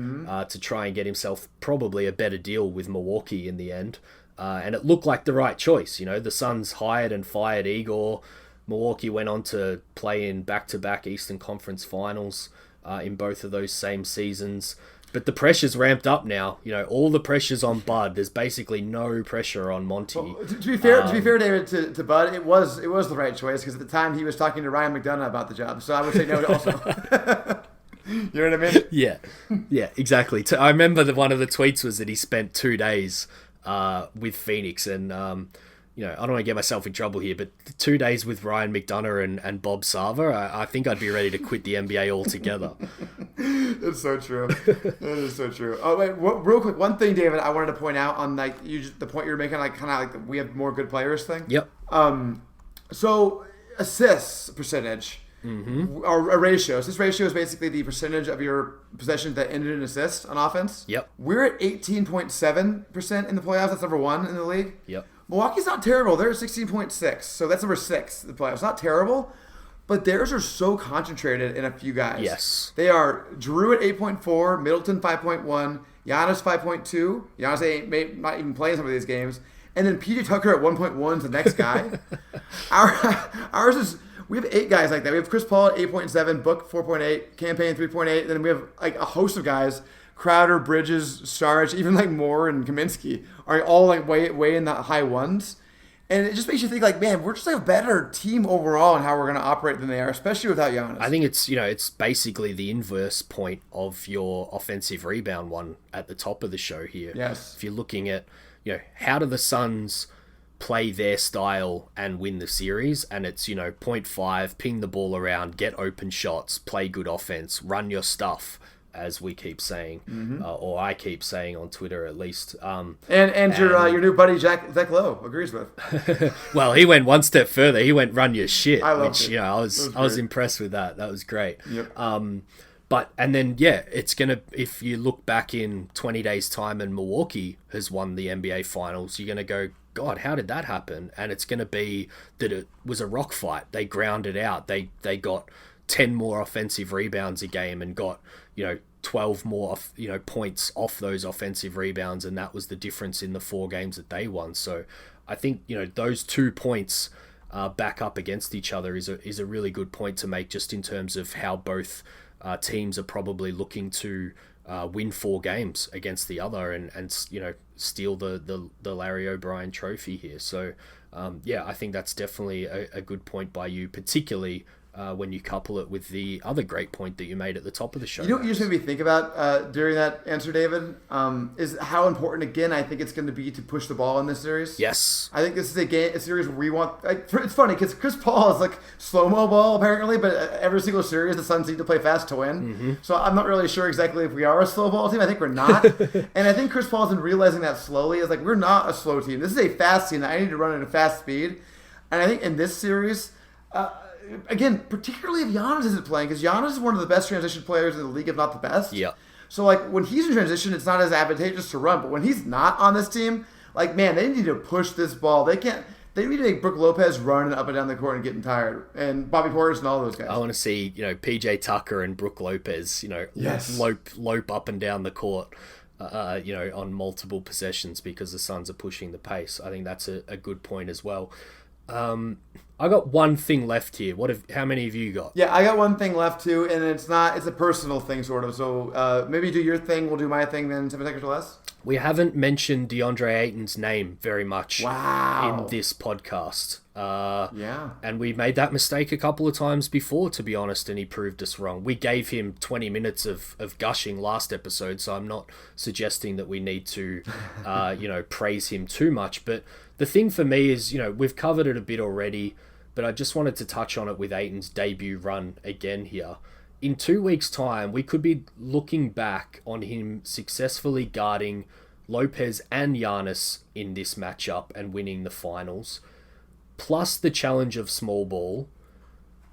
to try and get himself probably a better deal with Milwaukee in the end. And it looked like the right choice. The Suns hired and fired Igor. Milwaukee went on to play in back-to-back Eastern Conference Finals in both of those same seasons. But the pressure's ramped up now. All the pressure's on Bud. There's basically no pressure on Monty. Well, to be fair, David, to Bud, it was the right choice because at the time he was talking to Ryan McDonough about the job. So I would say no also. You know what I mean? Yeah, exactly. I remember that one of the tweets was that he spent 2 days with Phoenix and... I don't want to get myself in trouble here, but 2 days with Ryan McDonough and Bob Sarver, I think I'd be ready to quit the NBA altogether. It's so true. That is so true. Oh, wait, real quick, one thing, David, I wanted to point out on the point you were making, we have more good players thing. Yep. So assists percentage, or a ratio. Assist ratio is basically the percentage of your possessions that ended in assist on offense. Yep. We're at 18.7% in the playoffs. That's number 1 in the league. Yep. Milwaukee's not terrible. They're at 16.6, so that's number 6 in the playoffs. Not terrible, but theirs are so concentrated in a few guys. Yes. They are Drew at 8.4, Middleton 5.1, Giannis 5.2. Giannis may not even play in some of these games. And then PJ Tucker at 1.1 is the next guy. Ours is, we have 8 guys like that. We have Chris Paul at 8.7, Book 4.8, Campaign 3.8, and then we have a host of guys. Crowder, Bridges, Sarge, even Moore and Kaminsky are all way in the high ones. And it just makes you think man, we're just a better team overall in how we're going to operate than they are, especially without Giannis. I think it's, it's basically the inverse point of your offensive rebound one at the top of the show here. Yes. If you're looking at, how do the Suns play their style and win the series? And it's, 0.5, ping the ball around, get open shots, play good offense, run your stuff, as we keep saying, or I keep saying on Twitter at least. And your new buddy Zach Lowe agrees with. Well, he went one step further. He went run your shit. I loved it. I was impressed with that. That was great. Yep. It's gonna, if you look back in 20 days time and Milwaukee has won the NBA Finals, you're gonna go, God, how did that happen? And it's gonna be that it was a rock fight. They grounded out. They got 10 more offensive rebounds a game and got 12 more points off those offensive rebounds, and that was the difference in the 4 games that they won. So I think those 2 points back up against each other is a really good point to make, just in terms of how both teams are probably looking to win 4 games against the other and steal the Larry O'Brien trophy here. So I think that's definitely a good point by you, particularly when you couple it with the other great point that you made at the top of the show. You know what you just made me think about during that answer, David, is how important, again, I think it's going to be to push the ball in this series. Yes. I think this is a series where we want... it's funny, because Chris Paul is like slow-mo ball, apparently, but every single series the Suns need to play fast to win. Mm-hmm. So I'm not really sure exactly if we are a slow ball team. I think we're not. And I think Chris Paul's been realizing that slowly. It's like, we're not a slow team. This is a fast team that I need to run at a fast speed. And I think in this series... again, particularly if Giannis isn't playing, because Giannis is one of the best transition players in the league, if not the best. Yeah. So, like, when he's in transition, it's not as advantageous to run. But when he's not on this team, like, man, they need to push this ball. They need to make Brook Lopez run up and down the court and getting tired. And Bobby Portis and all those guys. I want to see, PJ Tucker and Brook Lopez, Yes. lope up and down the court, on multiple possessions because the Suns are pushing the pace. I think that's a good point as well. I got one thing left here. How many have you got? Yeah, I got one thing left too, and it's a personal thing sort of. So maybe do your thing, we'll do my thing, then 7 seconds or less. We haven't mentioned DeAndre Ayton's name very much Wow. in this podcast. Yeah. And we made that mistake a couple of times before, to be honest, and he proved us wrong. We gave him 20 minutes of gushing last episode, so I'm not suggesting that we need to, praise him too much. But the thing for me is, we've covered it a bit already, but I just wanted to touch on it with Ayton's debut run again here. In 2 weeks' time, we could be looking back on him successfully guarding Lopez and Giannis in this matchup and winning the finals, plus the challenge of small ball,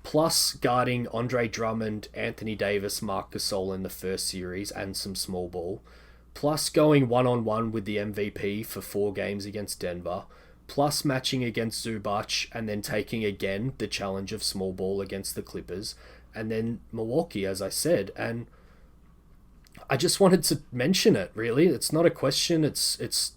plus guarding Andre Drummond, Anthony Davis, Marc Gasol in the first series and some small ball, plus going one-on-one with the MVP for 4 games against Denver, plus matching against Zubac and then taking again the challenge of small ball against the Clippers, and then Milwaukee, as I said. And I just wanted to mention it, really. It's not a question. It's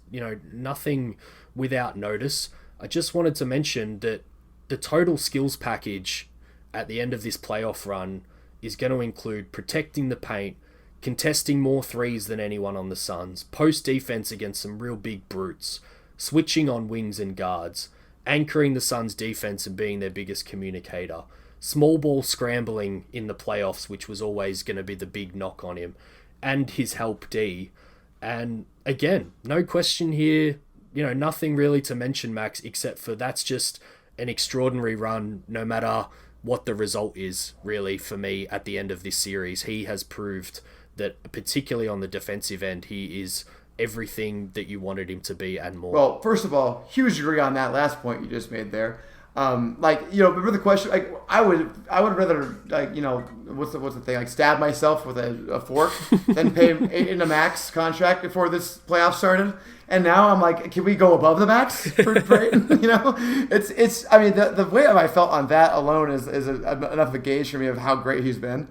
nothing without notice. I just wanted to mention that the total skills package at the end of this playoff run is going to include protecting the paint, contesting more threes than anyone on the Suns, post defense against some real big brutes, switching on wings and guards, anchoring the Suns' defense and being their biggest communicator, small ball scrambling in the playoffs, which was always going to be the big knock on him, and his help D. And again, no question here, nothing really to mention, Max, except for that's just an extraordinary run, no matter what the result is, really, for me at the end of this series. He has proved that, particularly on the defensive end, he is everything that you wanted him to be and more. Well, first of all, huge agree on that last point you just made there. Remember the question? Like, I would rather, what's the thing? Like, stab myself with a fork than pay Ayton a max contract before this playoff started. And now I'm like, can we go above the max for Ayton? It's. I mean, the way I felt on that alone is enough of a gauge for me of how great he's been.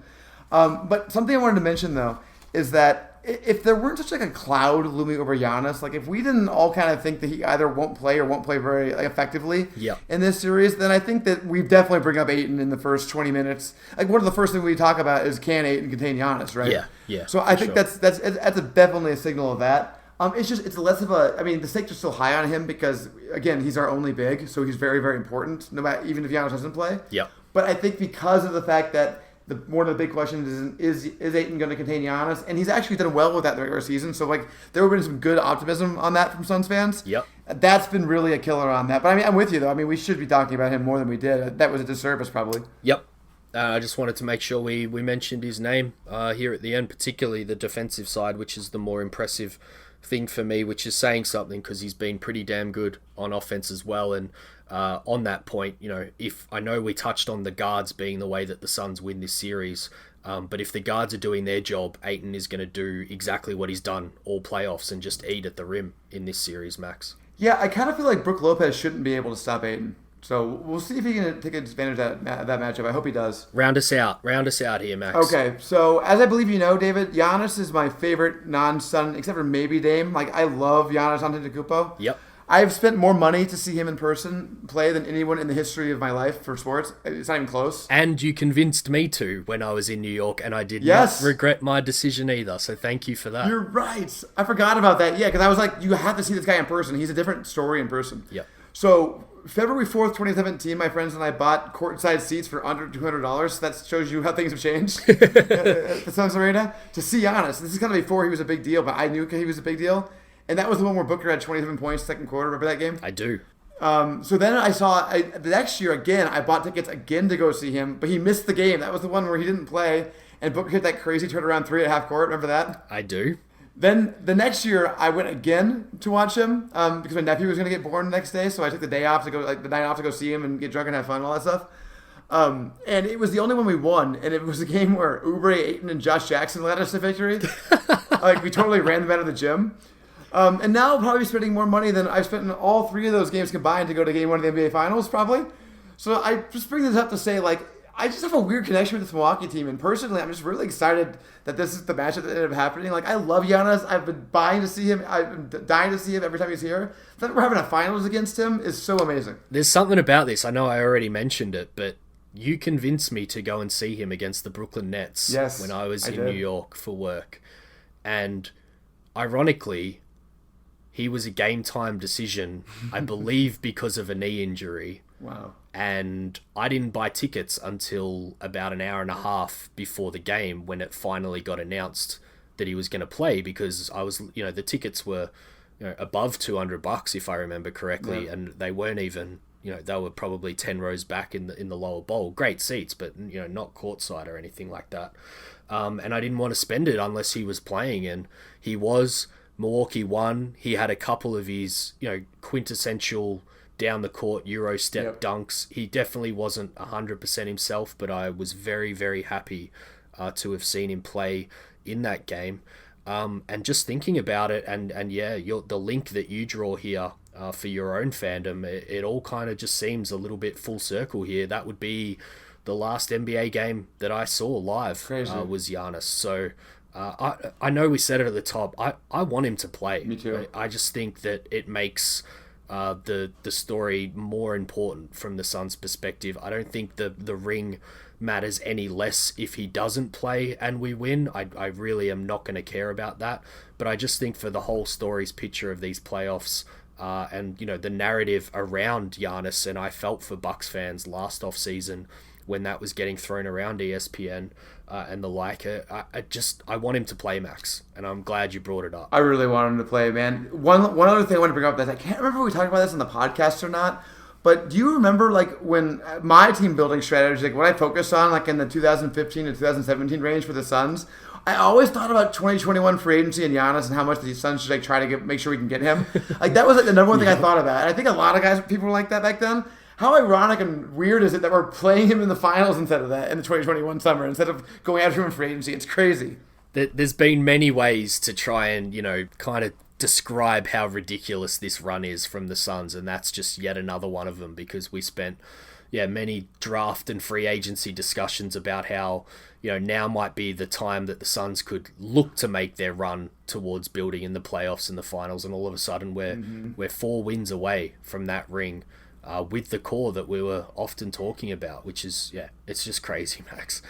But something I wanted to mention though is that if there weren't such like a cloud looming over Giannis, like if we didn't all kind of think that he either won't play or won't play very effectively in this series, then I think that we definitely bring up Ayton in the first 20 minutes. Like one of the first things we talk about is can Ayton contain Giannis, right? Yeah. So I think that's definitely a signal of that. It's less of a. I mean, the stakes are still high on him because again he's our only big, so he's very very important. No matter even if Giannis doesn't play. Yeah. But I think because of the fact that. One of the big questions is Ayton going to contain Giannis? And he's actually done well with that in the regular season. So, there would have been some good optimism on that from Suns fans. Yep. That's been really a killer on that. But, I mean, I'm with you, though. I mean, we should be talking about him more than we did. That was a disservice, probably. Yep. I just wanted to make sure we mentioned his name here at the end, particularly the defensive side, which is the more impressive thing for me, which is saying something because he's been pretty damn good on offense as well. And on that point, if I know we touched on the guards being the way that the Suns win this series, but if the guards are doing their job, Ayton is going to do exactly what he's done all playoffs and just eat at the rim in this series, Max. Yeah, I kind of feel like Brook Lopez shouldn't be able to stop Ayton. So we'll see if he can take advantage of that matchup. I hope he does. Round us out here, Max. Okay, so as I believe you know, David, Giannis is my favorite non-Sun, except for maybe Dame. Like, I love Giannis Antetokounmpo. Yep. I've spent more money to see him in person play than anyone in the history of my life for sports. It's not even close. And you convinced me to when I was in New York, and I did not regret my decision either. So thank you for that. You're right. I forgot about that. Yeah, because I was like, you have to see this guy in person. He's a different story in person. Yep. So February 4th, 2017, my friends and I bought courtside seats for under $200. That shows you how things have changed at the Suns Arena. To see Giannis, this is kind of before he was a big deal, but I knew he was a big deal. And that was the one where Booker had 27 points second quarter. Remember that game? I do. So then the next year again, I bought tickets again to go see him, but he missed the game. That was the one where he didn't play, and Booker hit that crazy turnaround three at half court. Remember that? I do. Then the next year, I went again to watch him because my nephew was going to get born the next day, so I took the day off to go, the night off to go see him and get drunk and have fun and all that stuff. And it was the only one we won, and it was a game where Oubre, Ayton, and Josh Jackson led us to victory. We totally ran them out of the gym. And now I'll probably be spending more money than I've spent in all three of those games combined to go to game one of the NBA Finals, probably. So I just bring this up to say, I just have a weird connection with this Milwaukee team, and personally, I'm just really excited that this is the matchup that ended up happening. I love Giannis. I've been dying to see him. I've been dying to see him every time he's here. That we're having a finals against him is so amazing. There's something about this. I know I already mentioned it, but you convinced me to go and see him against the Brooklyn Nets when I was in New York for work. And ironically, he was a game-time decision, I believe because of a knee injury. Wow. And I didn't buy tickets until about an hour and a half before the game when it finally got announced that he was going to play, because I was, the tickets were above $200 if I remember correctly, and they weren't even, they were probably 10 rows back in the lower bowl. Great seats, but not courtside or anything like that. And I didn't want to spend it unless he was playing, and he was. Milwaukee won. He had a couple of his, quintessential down the court Euro step dunks. He definitely wasn't 100% himself, but I was very, very happy to have seen him play in that game. And just thinking about it, and the link that you draw here for your own fandom, it all kind of just seems a little bit full circle here. That would be the last NBA game that I saw live was Giannis. So I know we said it at the top. I want him to play. Me too. I just think that it makes the story more important from the Suns' perspective. I don't think the ring matters any less if he doesn't play and we win. I really am not going to care about that. But I just think for the whole story's picture of these playoffs, and the narrative around Giannis, and I felt for Bucks fans last off season when that was getting thrown around ESPN and the like. I want him to play, Max, and I'm glad you brought it up. I really want him to play, man. One other thing I want to bring up that I can't remember if we talked about this on the podcast or not, but do you remember when my team building strategy, what I focused on in the 2015 to 2017 range for the Suns, I always thought about 2021 free agency and Giannis and how much the Suns should try to make sure we can get him. That was the number one thing I thought about. And I think a lot of people were like that back then. How ironic and weird is it that we're playing him in the finals instead of that in the 2021 summer, instead of going after him in free agency? It's crazy. There's been many ways to try and, kind of describe how ridiculous this run is from the Suns, and that's just yet another one of them, because we spent many draft and free agency discussions about how, now might be the time that the Suns could look to make their run towards building in the playoffs and the finals, and all of a sudden we're 4 wins away from that ring. With the core that we were often talking about, which is, it's just crazy, Max.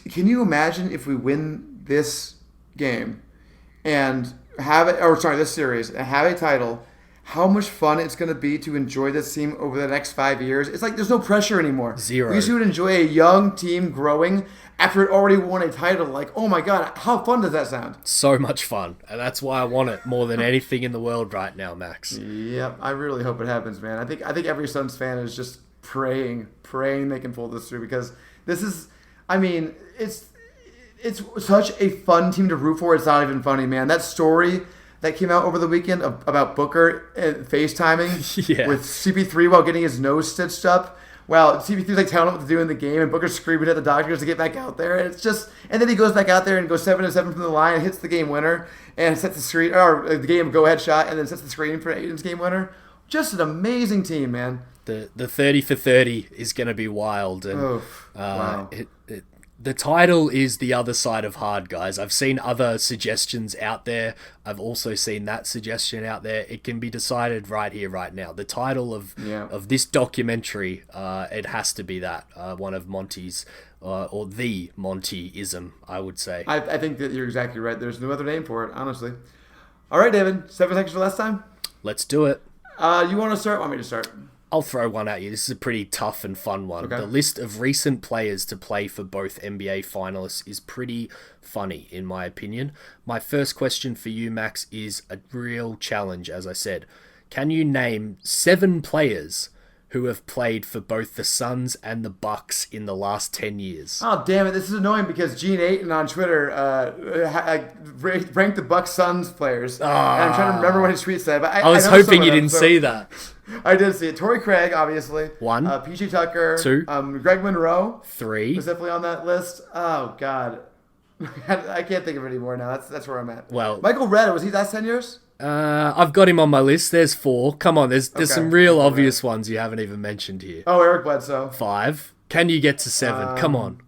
Can you imagine if we win this game and this series, and have a title, how much fun it's going to be to enjoy this team over the next 5 years? It's there's no pressure anymore. Zero. We should enjoy a young team growing after it already won a title. Oh my God, how fun does that sound? So much fun. And that's why I want it more than anything in the world right now, Max. Yep, I really hope it happens, man. I think every Suns fan is just praying they can pull this through, because this is, it's such a fun team to root for. It's not even funny, man. That story that came out over the weekend about Booker FaceTiming with CP3 while getting his nose stitched up. Wow, CP3's telling him what to do in the game, and Booker's screaming at the doctors to get back out there. And then he goes back out there and goes 7-7 from the line, and hits the game winner, and sets the screen, or the game go-ahead shot, and then sets the screen for Aiden's game winner. Just an amazing team, man. The 30 for 30 is going to be wild, and wow. The title is the other side of hard, guys. I've seen other suggestions out there. I've also seen that suggestion out there. It can be decided right here, right now. The title of this documentary, it has to be that. One of Monty's, or the Monty-ism, I would say. I think that you're exactly right. There's no other name for it, honestly. All right, David. 7 seconds for last time? Let's do it. You want to start? Want me to start? I'll throw one at you. This is a pretty tough and fun one. Okay. The list of recent players to play for both NBA finalists is pretty funny, in my opinion. My first question for you, Max, is a real challenge, as I said. Can you name 7 players who have played for both the Suns and the Bucks in the last 10 years? Oh, damn it. This is annoying because Gene Ayton on Twitter ranked the Bucks Suns players. And I'm trying to remember what his tweet said. But I was know hoping some of you them, didn't so- see that. I did see it. Torrey Craig, obviously. 1. PG Tucker. 2. Greg Monroe 3. was definitely on that list. Oh, God. I can't think of any more now. That's where I'm at. Well- Michael Redd, was he last 10 years? I've got him on my list. There's 4. Come on, there's Okay. some real obvious ones you haven't even mentioned here. Oh, Eric Bledsoe. 5. Can you get to 7? Come on.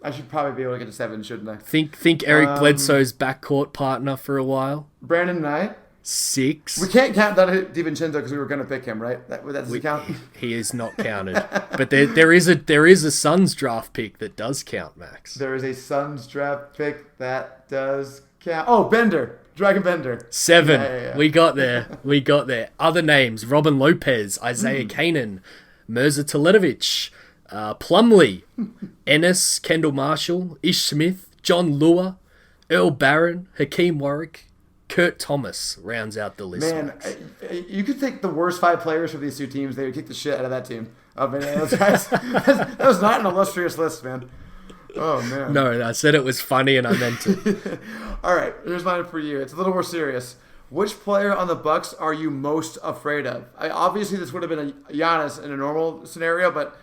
I should probably be able to get to 7, shouldn't I? Think Eric Bledsoe's backcourt partner for a while. Brandon Knight. 6. We can't count Donte DiVincenzo because we were going to pick him, right? That doesn't count. He is not counted. But there is a Suns draft pick that does count, Max. There is a Suns draft pick that does count. Oh, Bender. Dragon Bender. 7. Yeah. We got there. Other names: Robin Lopez, Isaiah Kanan, Mirza Teletovic, Plumlee, Ennis, Kendall Marshall, Ish Smith, John Lua, Earl Barron, Hakeem Warwick, Kurt Thomas rounds out the list. Man, Max. you could take the worst 5 players from these 2 teams. They would kick the shit out of that team. Oh, man, those guys, that was not an illustrious list, man. Oh, man. No, I said it was funny and I meant it. All right, here's mine for you. It's a little more serious. Which player on the Bucks are you most afraid of? Obviously, this would have been a Giannis in a normal scenario, but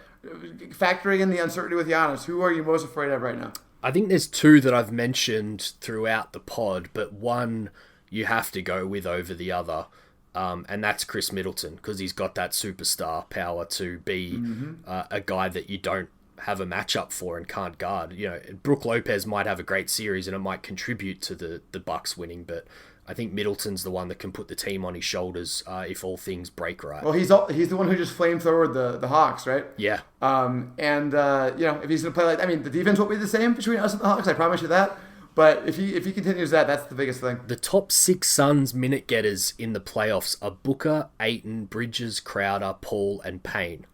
factoring in the uncertainty with Giannis, who are you most afraid of right now? I think there's 2 that I've mentioned throughout the pod, but one you have to go with over the other, and that's Chris Middleton, because he's got that superstar power to be a guy that you don't have a matchup for and can't guard. You know, Brook Lopez might have a great series and it might contribute to the Bucks winning, but I think Middleton's the one that can put the team on his shoulders if all things break right. Well, he's the one who just flamethrowered the Hawks, right? Yeah. If he's going to play like, I mean, the defense won't be the same between us and the Hawks, I promise you that. But if he continues that's the biggest thing. The top 6 Suns minute getters in the playoffs are Booker, Ayton, Bridges, Crowder, Paul, and Payne.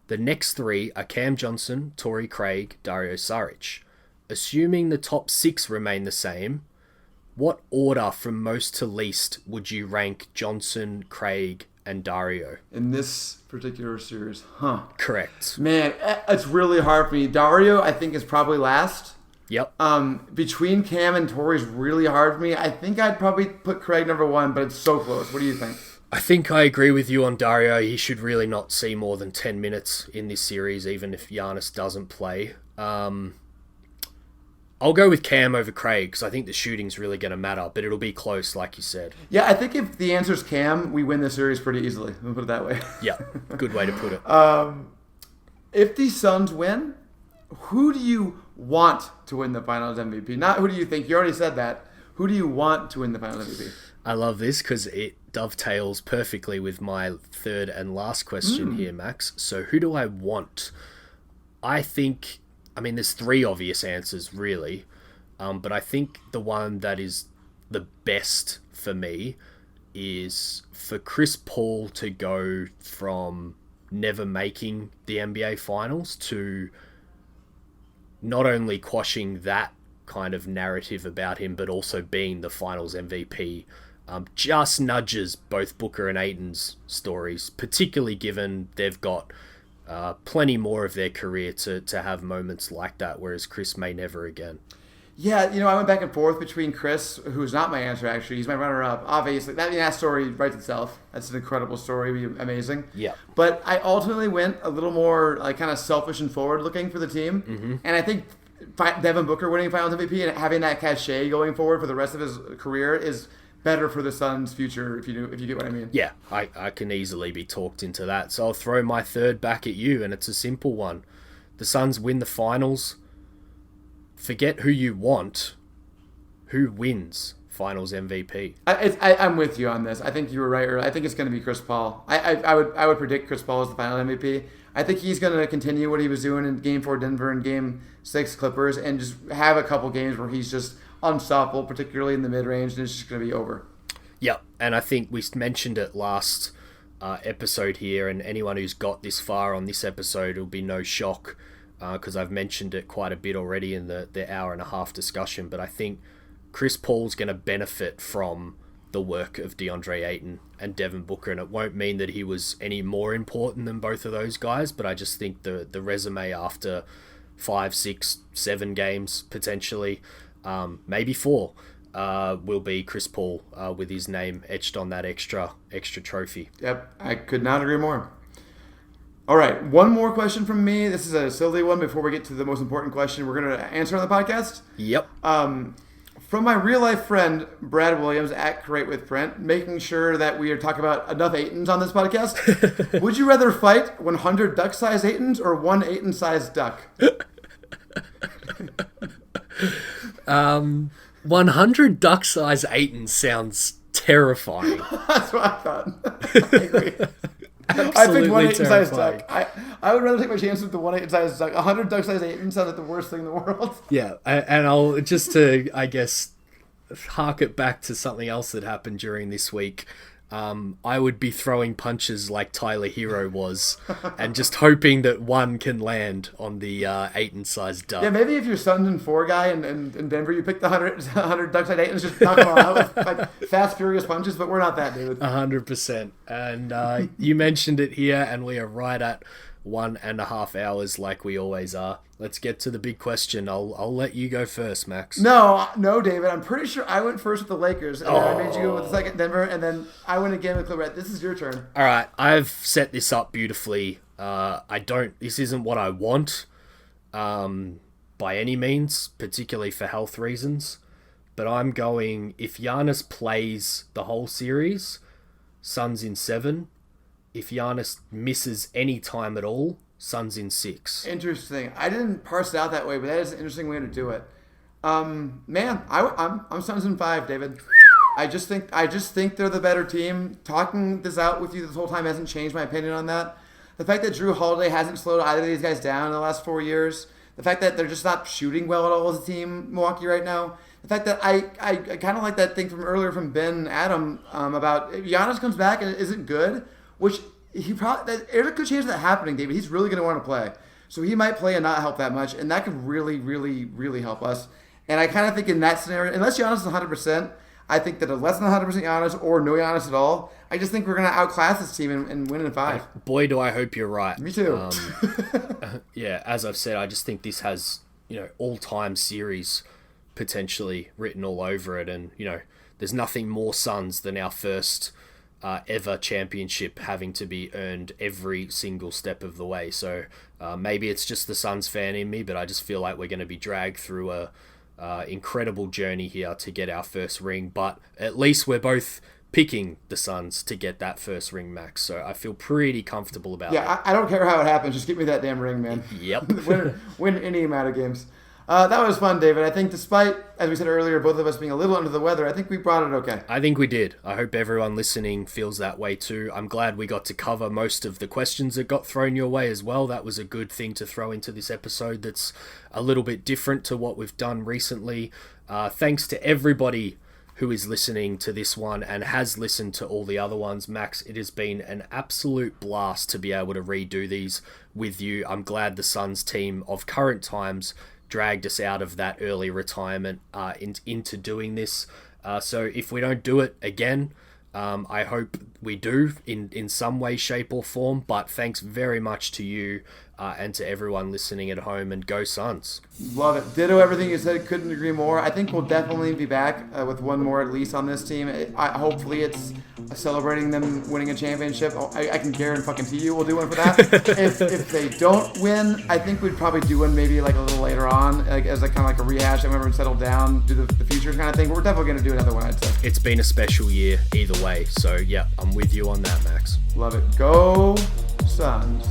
The next 3 are Cam Johnson, Torrey Craig, Dario Saric. Assuming the top 6 remain the same, what order from most to least would you rank Johnson, Craig, and Dario? In this particular series, Correct. Man, it's really hard for me. Dario, I think, is probably last. Yep. Between Cam and Torrey is really hard for me. I think I'd probably put Craig number 1, but it's so close. What do you think? I think I agree with you on Dario. He should really not see more than 10 minutes in this series, even if Giannis doesn't play. I'll go with Cam over Craig because I think the shooting's really going to matter, but it'll be close, like you said. Yeah, I think if the answer's Cam, we win the series pretty easily. Let me put it that way. Yeah, good way to put it. If the Suns win, who do you want to win the Finals MVP? Not who do you think. You already said that. Who do you want to win the Finals MVP? I love this because it dovetails perfectly with my third and last question here, Max. So who do I want? There's 3 obvious answers, really. But I think the one that is the best for me is for Chris Paul to go from never making the NBA Finals to not only quashing that kind of narrative about him, but also being the Finals MVP. Just nudges both Booker and Ayton's stories, particularly given they've got plenty more of their career to have moments like that, whereas Chris may never again. Yeah, I went back and forth between Chris, who's not my answer, actually. He's my runner-up. Obviously, that story writes itself. That's an incredible story. It'd be amazing. Yeah. But I ultimately went a little more kind of selfish and forward-looking for the team. Mm-hmm. And I think Devin Booker winning Finals MVP and having that cachet going forward for the rest of his career is better for the Suns' future, if you get what I mean. Yeah, I can easily be talked into that. So I'll throw my third back at you, and it's a simple one. The Suns win the Finals. Forget who you want. Who wins Finals MVP? I'm with you on this. I think you were right. I think it's going to be Chris Paul. I would predict Chris Paul as the Final MVP. I think he's going to continue what he was doing in Game 4 Denver and Game 6 Clippers and just have a couple games where he's just unstoppable, particularly in the mid-range, and it's just going to be over. Yep, and I think we mentioned it last episode here, and anyone who's got this far on this episode, will be no shock because I've mentioned it quite a bit already in the hour and a half discussion, but I think Chris Paul's going to benefit from the work of DeAndre Ayton and Devin Booker, and it won't mean that he was any more important than both of those guys, but I just think the resume after 5, 6, 7 games potentially, maybe 4, will be Chris Paul with his name etched on that extra trophy. Yep, I could not agree more. All right, one more question from me. This is a silly one before we get to the most important question we're going to answer on the podcast. Yep. From my real-life friend, Brad Williams, at Create with Brent, making sure that we are talking about enough Aytons on this podcast. Would you rather fight 100 duck-sized Aytons or 1 Ayton-sized duck? 100 duck-sized Aytons sounds terrifying. That's what I thought. I agree. I picked 1 Ayton-sized duck. I would rather take my chances with the 1 Ayton-sized duck. 100 duck-sized Aytons sounds like the worst thing in the world. Yeah, and I'll just to, I guess, hark it back to something else that happened during this week. I would be throwing punches like Tyler Hero was, and just hoping that one can land on the Ayton-sized duck. Yeah, maybe if you're Suns and 4 guy in Denver, you pick the 100 duck-sized Aytons, just knock them all out with like fast, furious punches, but we're not that, dude. 100%. And you mentioned it here, and we are right at 1.5 hours like we always are. Let's get to the big question. I'll let you go first, Max. No, David. I'm pretty sure I went first with the Lakers, and then I made you go with the second Denver, and then I went again with Clippers. This is your turn. All right, I've set this up beautifully. This isn't what I want by any means, particularly for health reasons, but I'm going, if Giannis plays the whole series, Suns in 7. If Giannis misses any time at all, Suns in 6. Interesting. I didn't parse it out that way, but that is an interesting way to do it. Man, I'm Suns in 5, David. I just think they're the better team. Talking this out with you this whole time hasn't changed my opinion on that. The fact that Drew Holiday hasn't slowed either of these guys down in the last 4 years. The fact that they're just not shooting well at all as a team, Milwaukee, right now. The fact that I kind of like that thing from earlier from Ben and Adam about if Giannis comes back and it isn't good, which there's a good chance of that happening, David. He's really going to want to play. So he might play and not help that much, and that could really, really, really help us. And I kind of think in that scenario, unless Giannis is 100%, I think that a less than 100% Giannis or no Giannis at all, I just think we're going to outclass this team and win in 5. Boy, do I hope you're right. Me too. Yeah, as I've said, I just think this has, all-time series potentially written all over it. And, there's nothing more Suns than our first ever championship having to be earned every single step of the way. So maybe it's just the Suns fan in me, but I just feel like we're going to be dragged through a incredible journey here to get our first ring. But at least we're both picking the Suns to get that first ring, Max. So I feel pretty comfortable about that. Yeah, I don't care how it happens. Just give me that damn ring, man. Yep. win any amount of games. That was fun, David. I think despite, as we said earlier, both of us being a little under the weather, I think we brought it okay. I think we did. I hope everyone listening feels that way too. I'm glad we got to cover most of the questions that got thrown your way as well. That was a good thing to throw into this episode that's a little bit different to what we've done recently. Thanks to everybody who is listening to this one and has listened to all the other ones. Max, it has been an absolute blast to be able to redo these with you. I'm glad the Suns team of current times dragged us out of that early retirement into doing this. So if we don't do it again, I hope we do in some way, shape or form. But thanks very much to you and to everyone listening at home, and go Suns. Love it. Ditto everything you said. Couldn't agree more. I think we'll definitely be back with one more at least on this team. Hopefully it's celebrating them winning a championship. I can guarantee you we'll do one for that. if they don't win, I think we'd probably do one maybe like a little later on, like as kind of like a rehash. I remember settle down, do the futures kind of thing. But we're definitely going to do another one, I'd say. It's been a special year either way. So yeah, I'm with you on that, Max. Love it. Go Suns.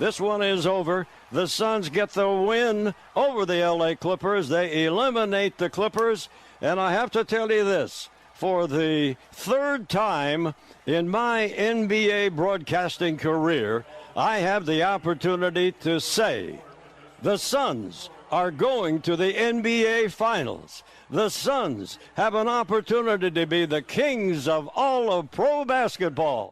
This one is over. The Suns get the win over the LA Clippers. They eliminate the Clippers. And I have to tell you this. For the third time in my NBA broadcasting career, I have the opportunity to say the Suns are going to the NBA Finals. The Suns have an opportunity to be the kings of all of pro basketball.